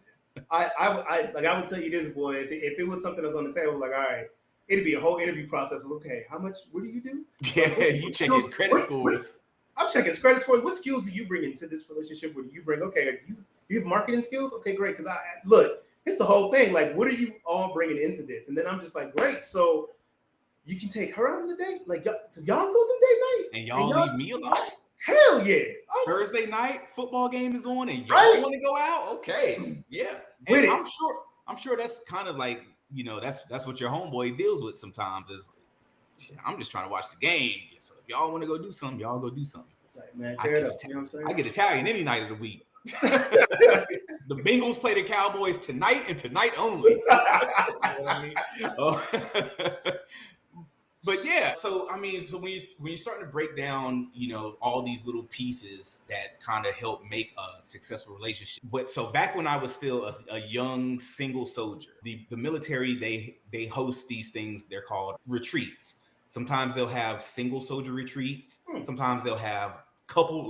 I would tell you this, boy. If it was something that's on the table, like, all right, it'd be a whole interview process. Okay, how much? What do you do? Yeah, you checking credit scores. I'm checking credit scores. What skills do you bring into this relationship? What do you bring? Okay, you have marketing skills? Okay, great. Because look, it's the whole thing. Like, what are you all bringing into this? And then I'm just like, great. So you can take her out on a date? Like, so y'all go do date night? And y'all leave me alone? Hell yeah. Thursday night, football game is on, and y'all want to go out? Okay. Yeah. And I'm sure that's kind of like, that's what your homeboy deals with sometimes is, I'm just trying to watch the game. So if y'all want to go do something, y'all go do something. Like, man, tear it up. You know what I'm saying? I get Italian any night of the week. The Bengals play the Cowboys tonight and tonight only. You know what I mean? But yeah, so I mean, so when you're starting to break down, all these little pieces that kind of help make a successful relationship. But so back when I was still a young single soldier, the military, they host these things. They're called retreats. Sometimes they'll have single soldier retreats. Sometimes they'll have couple,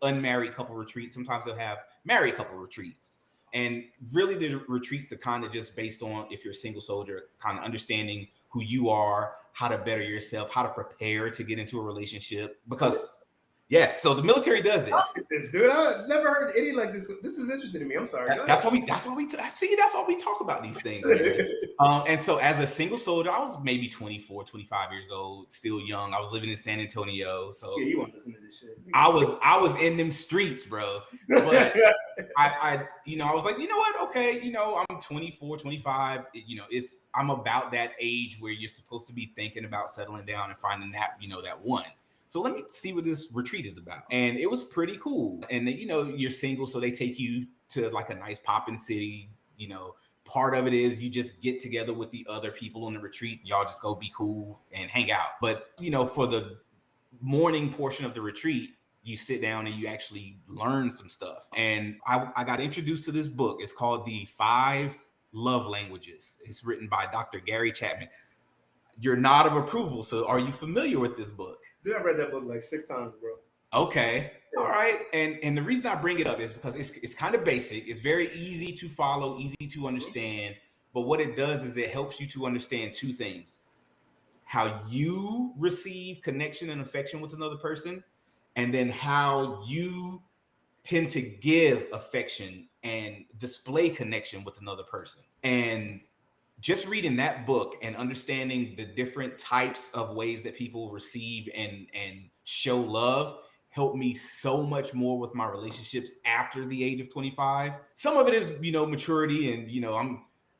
unmarried couple retreats. Sometimes they'll have married couple retreats. And really the retreats are kind of just based on, if you're a single soldier, kind of understanding who you are, how to better yourself, how to prepare to get into a relationship. Because yes, so the military does this. Dude, I've never heard any like this. This is interesting to me. I'm sorry. That's why we talk about these things. And so as a single soldier, I was maybe 24, 25 years old, still young. I was living in San Antonio. So yeah, you want to listen to this shit. I was in them streets, bro. But I was like, you know what? Okay, I'm 24, 25. I'm about that age where you're supposed to be thinking about settling down and finding that, that one. So let me see what this retreat is about. And it was pretty cool. And then, you're single, so they take you to like a nice poppin' city. Part of it is you just get together with the other people on the retreat. Y'all just go be cool and hang out. But, for the morning portion of the retreat, you sit down and you actually learn some stuff. And I got introduced to this book. It's called The 5 Love Languages. It's written by Dr. Gary Chapman. Your nod of approval. So are you familiar with this book? Dude, I read that book like 6 times, bro. Okay. All right. And the reason I bring it up is because it's kind of basic. It's very easy to follow, easy to understand. But what it does is it helps you to understand 2 things. How you receive connection and affection with another person, and then how you tend to give affection and display connection with another person. And just reading that book and understanding the different types of ways that people receive and show love helped me so much more with my relationships after the age of 25. Some of it is, maturity and,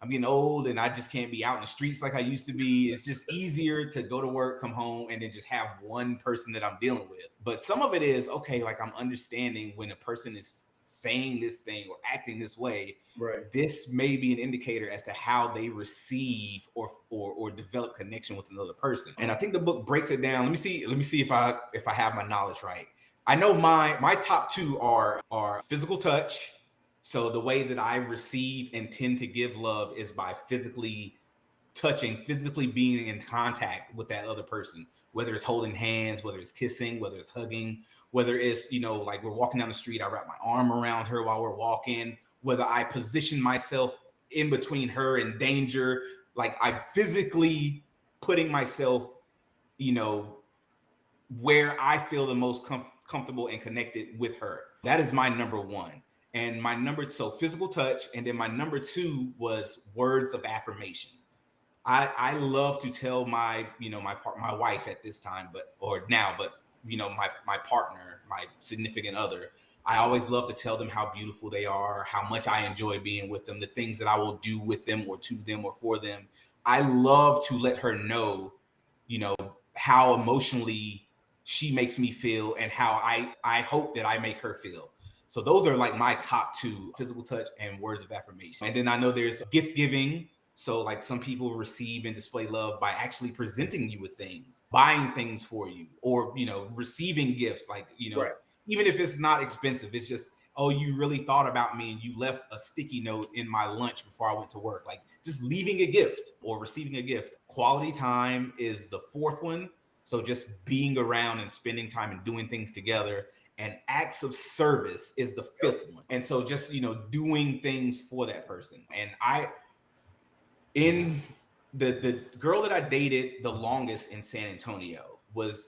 I'm getting old and I just can't be out in the streets like I used to be. It's just easier to go to work, come home, and then just have one person that I'm dealing with. But some of it is, okay, like I'm understanding when a person is saying this thing or acting this way, right? This may be an indicator as to how they receive or develop connection with another person. And I think the book breaks it down. Let me see if I have my knowledge right. I know my top 2 are physical touch. So the way that I receive and tend to give love is by physically touching, physically being in contact with that other person, whether it's holding hands, whether it's kissing, whether it's hugging, whether it's, like we're walking down the street, I wrap my arm around her while we're walking, whether I position myself in between her and danger, Like I'm physically putting myself, you know, where I feel the most comfortable and connected with her. That is my number one. And my so physical touch. And then my number two was words of affirmation. I love to tell my, you know, my wife at this time, but you know, my partner, my significant other, I always love to tell them how beautiful they are, how much I enjoy being with them, the things that I will do with them or to them or for them. I love to let her know, you know, how emotionally she makes me feel and how I hope that I make her feel. So those are like my top two: physical touch and words of affirmation. And then I know there's gift giving. So like some people receive and display love by actually presenting you with things, buying things for you, or, you know, receiving gifts. Like, you know, even if it's not expensive, it's just, oh, you really thought about me and you left a sticky note in my lunch before I went to work. Like just leaving a gift or receiving a gift. Quality time is the fourth one. So just being around and spending time and doing things together. And acts of service is the fifth one. And so just, you know, doing things for that person. And in the girl that I dated the longest in San Antonio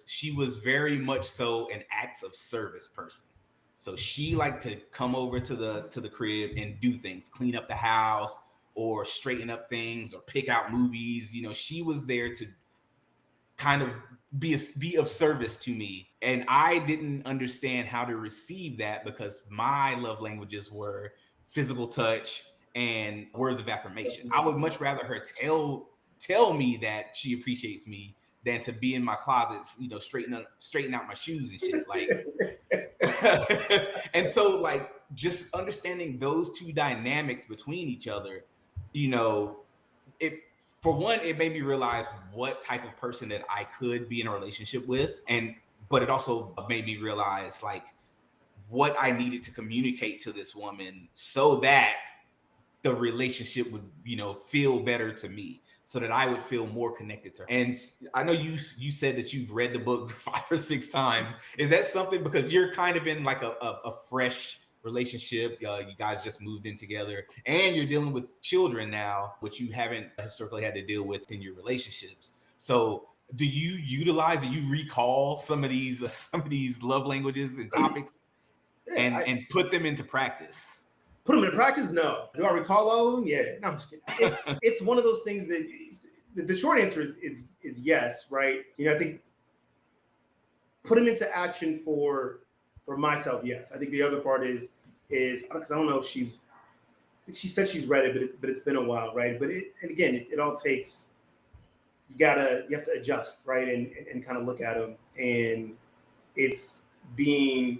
she was very much so an acts of service person. So she liked to come over to the crib and do things, clean up the house or straighten up things or pick out movies. You know, she was there to kind of be of service to me. And I didn't understand how to receive that because my love languages were physical touch and words of affirmation. I would much rather her tell me that she appreciates me than to be in my closets, you know, straighten out my shoes and shit. Like, and so like just understanding those two dynamics between each other, you know, for one, it made me realize what type of person that I could be in a relationship with. But it also made me realize like what I needed to communicate to this woman so that the relationship would, you know, feel better to me, so that I would feel more connected to her. And I know you said that you've read the book 5 or 6 times. Is that something, because you're kind of in like a fresh relationship, you guys just moved in together and you're dealing with children now, which you haven't historically had to deal with in your relationships. So do you recall some of these love languages and topics and put them into practice? Put them in practice? No. Do I recall all of them? Yeah. No, I'm just kidding. It's one of those things that the short answer is yes, right? You know, I think put them into action for myself. Yes. I think the other part is because I don't know if she said she's read it, but it's been a while, right? But it all takes, you have to adjust, right? And kind of look at them. And it's being,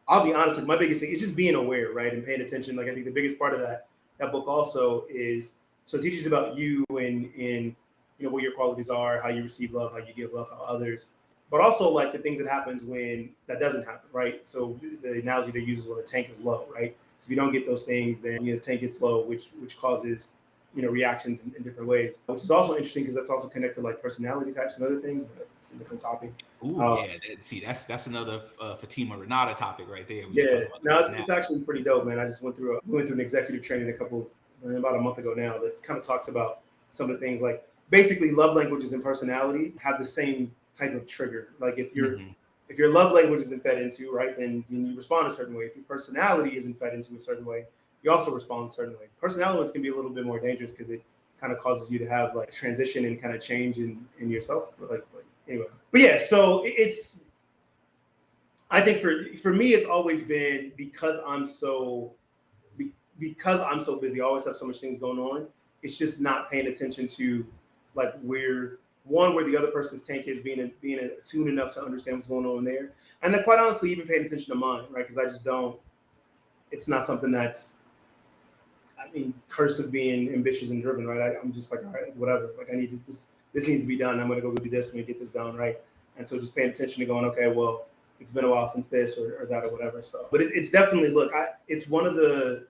I'll be honest, my biggest thing is just being aware, right? And paying attention. Like I think the biggest part of that book also is, so it teaches about you and you know, what your qualities are, how you receive love, how you give love to others, but also like the things that happens when that doesn't happen, right? So the analogy they use is when the tank is low, right? So if you don't get those things, then the tank gets low, which causes, you know, reactions in different ways, which is also interesting because that's also connected to like personality types and other things, but it's a different topic. That's another Fatima Renata topic right there. It's actually pretty dope, man. I just went through an executive training about a month ago now that kind of talks about some of the things, like basically love languages and personality have the same type of trigger. Like if your love language isn't fed into, right, then you respond a certain way. If your personality isn't fed into a certain way, you also respond a certain way. Personality ones can be a little bit more dangerous because it kind of causes you to have like transition and kind of change in yourself. Like anyway, but yeah, so it's, I think for me, it's always been because I'm so busy, I always have so much things going on. It's just not paying attention to like where the other person's tank is, being attuned enough to understand what's going on there. And then quite honestly, even paying attention to mine, right? Because I just don't, it's not something that's, I mean, curse of being ambitious and driven, right? I'm just like, all right, whatever. Like I need to, this needs to be done. I'm going to go do this. I'm going to get this done, right? And so just paying attention to going, okay, well, it's been a while since this or that or whatever. So, but it's definitely, look, it's one of the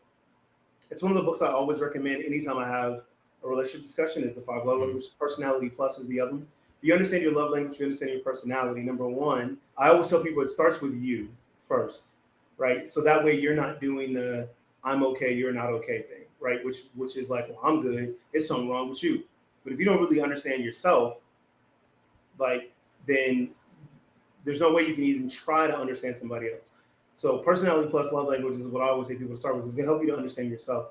books I always recommend anytime I have a relationship discussion is the 5 love languages. Personality plus is the other one. If you understand your love language, you understand your personality. Number one, I always tell people it starts with you first, right? So that way you're not doing the I'm okay, you're not okay thing, right? Which is like, well, I'm good. It's something wrong with you. But if you don't really understand yourself, like, then there's no way you can even try to understand somebody else. So personality plus love language is what I always say people start with. It's going to help you to understand yourself.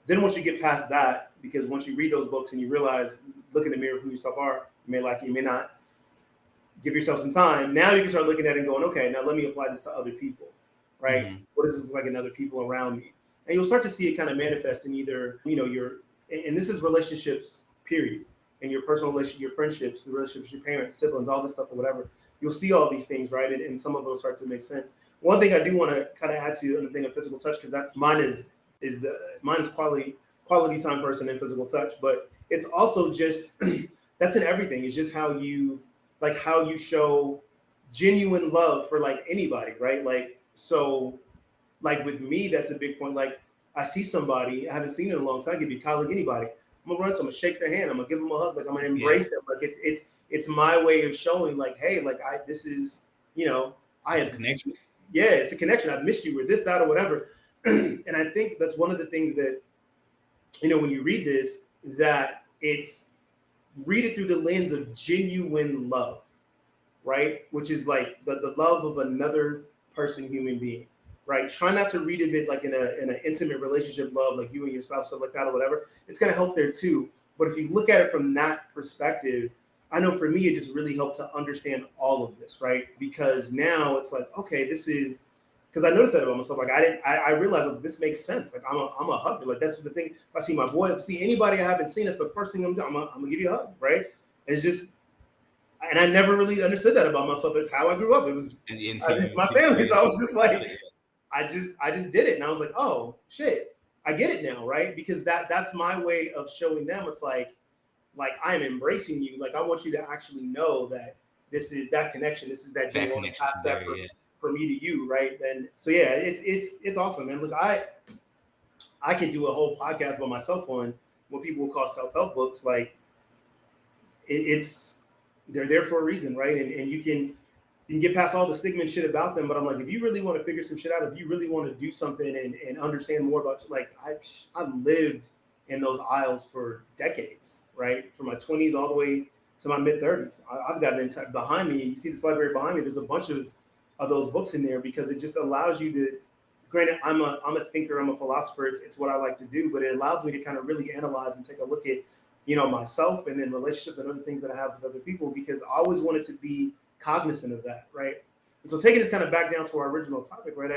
Then once you get past that, because once you read those books and you realize, look in the mirror of who yourself are, you may like it, you may not, give yourself some time. Now you can start looking at it and going, okay, now let me apply this to other people, right? Mm-hmm. What does this look like in other people around me? And you'll start to see it kind of manifest in either, and this is relationships, period. And your personal relationship, your friendships, the relationships with your parents, siblings, all this stuff or whatever. You'll see all these things, right? And some of them start to make sense. One thing I do want to kind of add to the thing of physical touch, because that's mine is quality time first and then physical touch. But it's also just that's in everything. It's just how you show genuine love for like anybody, right? Like, so like with me, that's a big point. Like I see somebody I haven't seen in a long time, it could be a colleague, anybody. I'm gonna run to them, I'm gonna shake their hand, I'm gonna give them a hug, like I'm gonna embrace them. Like it's my way of showing like, hey, like this is, I have a connection. Yeah, it's a connection. I've missed you or this, that, or whatever. And I think that's one of the things that, when you read this, that read it through the lens of genuine love, right? Which is like the love of another person, human being, right? Try not to read it like in an intimate relationship love, like you and your spouse, stuff like that or whatever. It's going to help there too. But if you look at it from that perspective, I know for me, it just really helped to understand all of this, right? Because now it's like, okay, this is, because I noticed that about myself. Like I realized like, this makes sense. Like I'm a hugger. Like that's the thing. If I see my boy, if I see anybody I haven't seen, that's the first thing I'm doing. I'm gonna give you a hug, right? It's just, and I never really understood that about myself. It's how I grew up. It was it's my family. So I was just like, I just did it, and I was like, oh shit, I get it now, right? Because that's my way of showing them. It's like I'm embracing you. Like I want you to actually know that this is that connection. This is that genuine past that for me to you, right? And so yeah, it's awesome, man. Look, I could do a whole podcast by myself on what people will call self-help books. Like they're there for a reason, right? And you can get past all the stigma and shit about them. But I'm like, if you really want to figure some shit out, if you really want to do something and understand more about, like I lived in those aisles for decades, right? From my 20s all the way to my mid 30s. I've got an behind me. You see this library behind me. There's a bunch of those books in there because it just allows you to. Granted, I'm a thinker. I'm a philosopher. It's what I like to do. But it allows me to kind of really analyze and take a look at, myself and then relationships and other things that I have with other people, because I always wanted to be cognizant of that, right? And so taking this kind of back down to our original topic, right?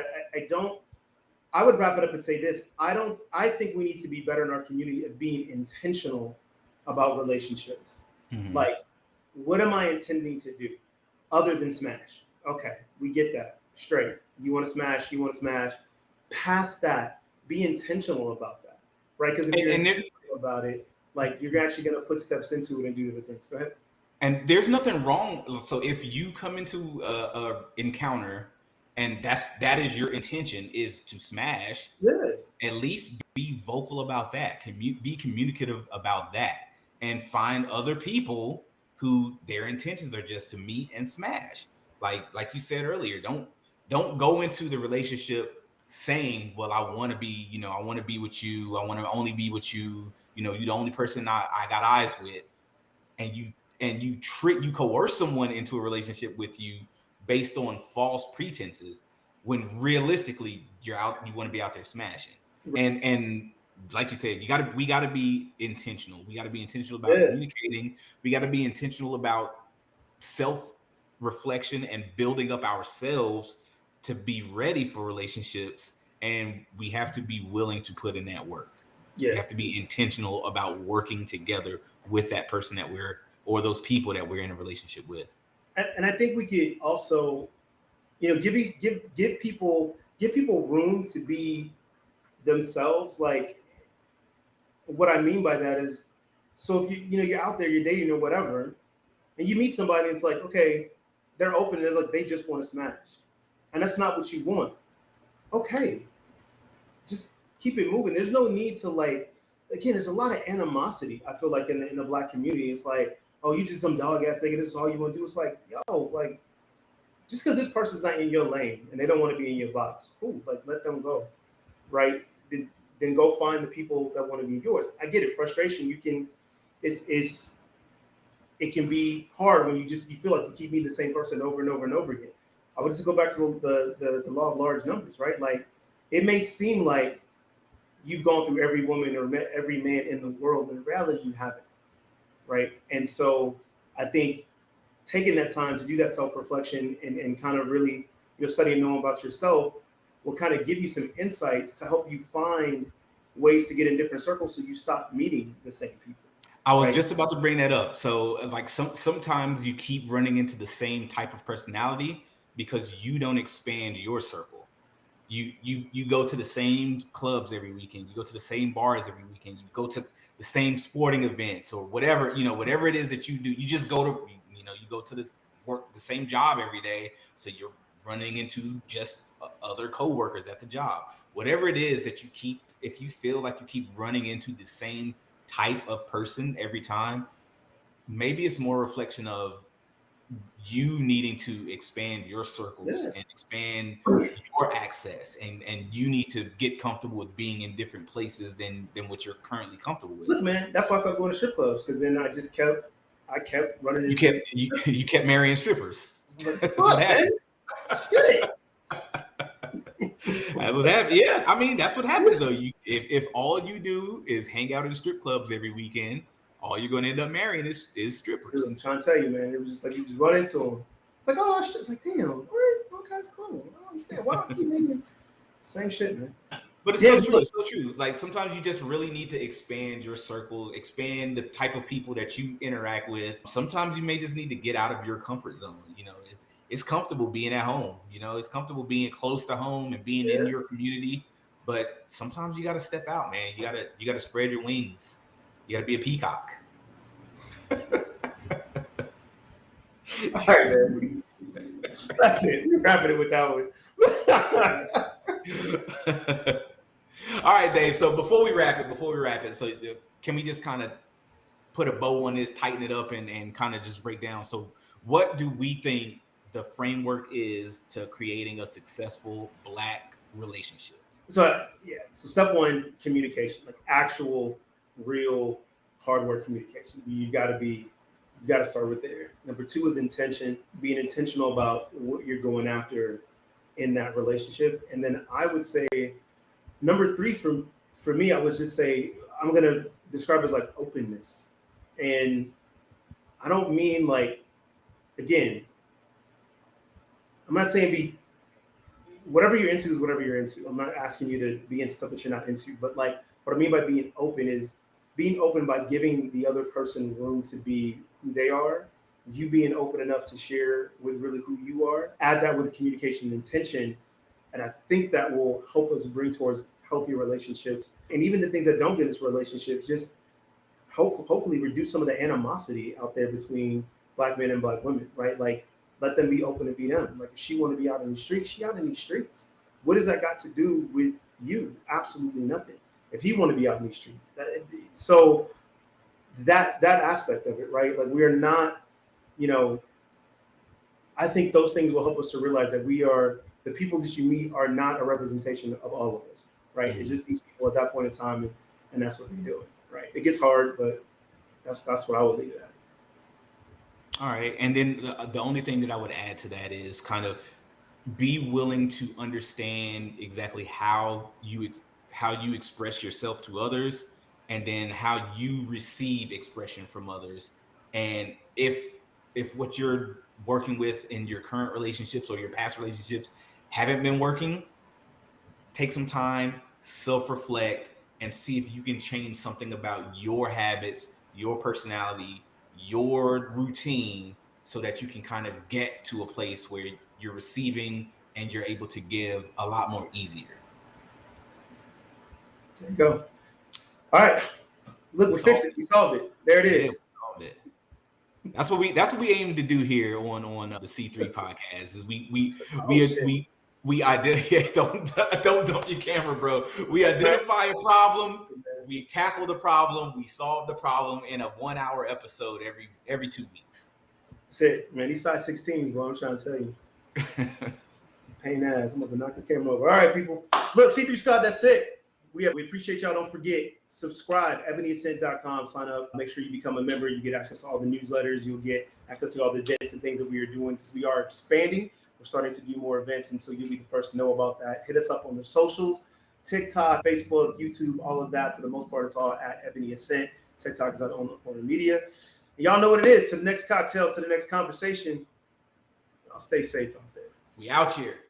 I would wrap it up and say this. I think we need to be better in our community of being intentional about relationships. Mm-hmm. Like, what am I intending to do other than smash? Okay, we get that. Straight. You want to smash. Past that, be intentional about that, right? Because if you're intentional about it, like you're actually going to put steps into it and do the things. Go ahead. And there's nothing wrong. So if you come into a encounter and that is your intention, is to smash, at least be vocal about that. Be communicative about that, and find other people who their intentions are just to meet and smash. Like you said earlier, don't go into the relationship saying, well, I want to be with you. I want to only be with you. You're the only person I got eyes with. And you coerce someone into a relationship with you based on false pretenses, when realistically you want to be out there smashing. And like you said, we gotta be intentional. We gotta be intentional about communicating. We gotta be intentional about self-reflection and building up ourselves to be ready for relationships. And we have to be willing to put in that work. We have to be intentional about working together with that person or those people that we're in a relationship with. And I think we could also, give people room to be themselves. Like, what I mean by that is, so if you're out there, you're dating or whatever, and you meet somebody, and it's like, okay, they're open and they just want to smash, and that's not what you want. Okay, just keep it moving. There's no need to again, there's a lot of animosity, I feel like, in the Black community. It's like, oh, you just some dog ass nigga, this is all you want to do. It's like, yo, like, just because this person's not in your lane and they don't want to be in your box, cool, like, let them go, right? Then go find the people that want to be yours. I get it, frustration. You can it can be hard when you feel like you keep meeting the same person over and over and over again. I would just go back to the law of large numbers, right? Like, it may seem like you've gone through every woman or met every man in the world, but in reality you haven't, right? And so I think taking that time to do that self-reflection and kind of really, study and know about yourself will kind of give you some insights to help you find ways to get in different circles so you stop meeting the same people. I was just about to bring that up. So like sometimes you keep running into the same type of personality because you don't expand your circle. You go to the same clubs every weekend. You go to the same bars every weekend. You go to the same sporting events or whatever, whatever it is that you do. You just go to, you go to the same job every day. So you're running into just other coworkers at the job. Whatever it is that you keep, if you feel like you keep running into the same type of person every time, maybe it's more a reflection of you needing to expand your circles and expand your access, and you need to get comfortable with being in different places than what you're currently comfortable with. Look, man, that's why I stopped going to strip clubs, because then I kept running into you kept marrying strippers. That's what happens. Shit. That's what happens. Yeah, I mean, that's what happens though. If all you do is hang out in strip clubs every weekend, all you're going to end up marrying is strippers. Dude, I'm trying to tell you, man. It was just like you just run into them. It's like, oh, it's like, damn, okay, cool. I don't understand why I keep making this same shit, man. But it's so true. It's so true. Like sometimes you just really need to expand your circle, expand the type of people that you interact with. Sometimes you may just need to get out of your comfort zone. It's comfortable being at home. It's comfortable being close to home and being in your community. But sometimes you got to step out, man. You got to spread your wings. You got to be a peacock. All right, man. That's it. We're wrapping it with that one. All right, Dave. So before we wrap it, so can we just kind of put a bow on this, tighten it up, and kind of just break down? So what do we think the framework is to creating a successful Black relationship? So step one, communication, like actual, real, hard work communication. You got to start with there. Number two is intention, being intentional about what you're going after in that relationship. And then I would say number three for me, I would just say, I'm going to describe it as like openness. And I don't mean like, again, I'm not saying whatever you're into is whatever you're into. I'm not asking you to be into stuff that you're not into, but like what I mean by being open is being open by giving the other person room to be who they are, you being open enough to share with really who you are, add that with communication and intention. And I think that will help us bring towards healthy relationships. And even the things that don't get us relationships, just hopefully reduce some of the animosity out there between Black men and Black women, right? Like, let them be open and be them. Like, if she want to be out in the streets, she out in these streets. What does that got to do with you? Absolutely nothing. If he want to be out in these streets, so that aspect of it, right? Like, we are not, I think those things will help us to realize that the people that you meet are not a representation of all of us, right? Mm-hmm. It's just these people at that point in time, and that's what they're doing, right? It gets hard, but that's what I would leave it at. All right. And then the only thing that I would add to that is kind of be willing to understand exactly how you express yourself to others, and then how you receive expression from others. And if what you're working with in your current relationships or your past relationships haven't been working, take some time, self-reflect, and see if you can change something about your habits, your personality, your routine, so that you can kind of get to a place where you're receiving and you're able to give a lot more easier. There you go. All right. Look, we fixed it. We solved it. There it is. Yeah, we solved it. That's what we aim to do here on the C3 podcast. Is we identify. Don't dump your camera, bro. We identify a problem. We tackle the problem. We solve the problem in a 1-hour episode every 2 weeks. That's it, man. These size 16s, bro. I'm trying to tell you. Pain ass. I'm about to knock this camera over. All right, people. Look, C3 Scott, that's it. We appreciate y'all. Don't forget, subscribe, ebonyascent.com. Sign up. Make sure you become a member. You get access to all the newsletters. You'll get access to all the events and things that we are doing because we are expanding. We're starting to do more events, and so you'll be the first to know about that. Hit us up on the socials, TikTok, Facebook, YouTube, all of that. For the most part, it's all at Ebony Ascent. TikTok is on Owner Media. And y'all know what it is. To the next cocktail, to the next conversation. Y'all stay safe out there. We out here.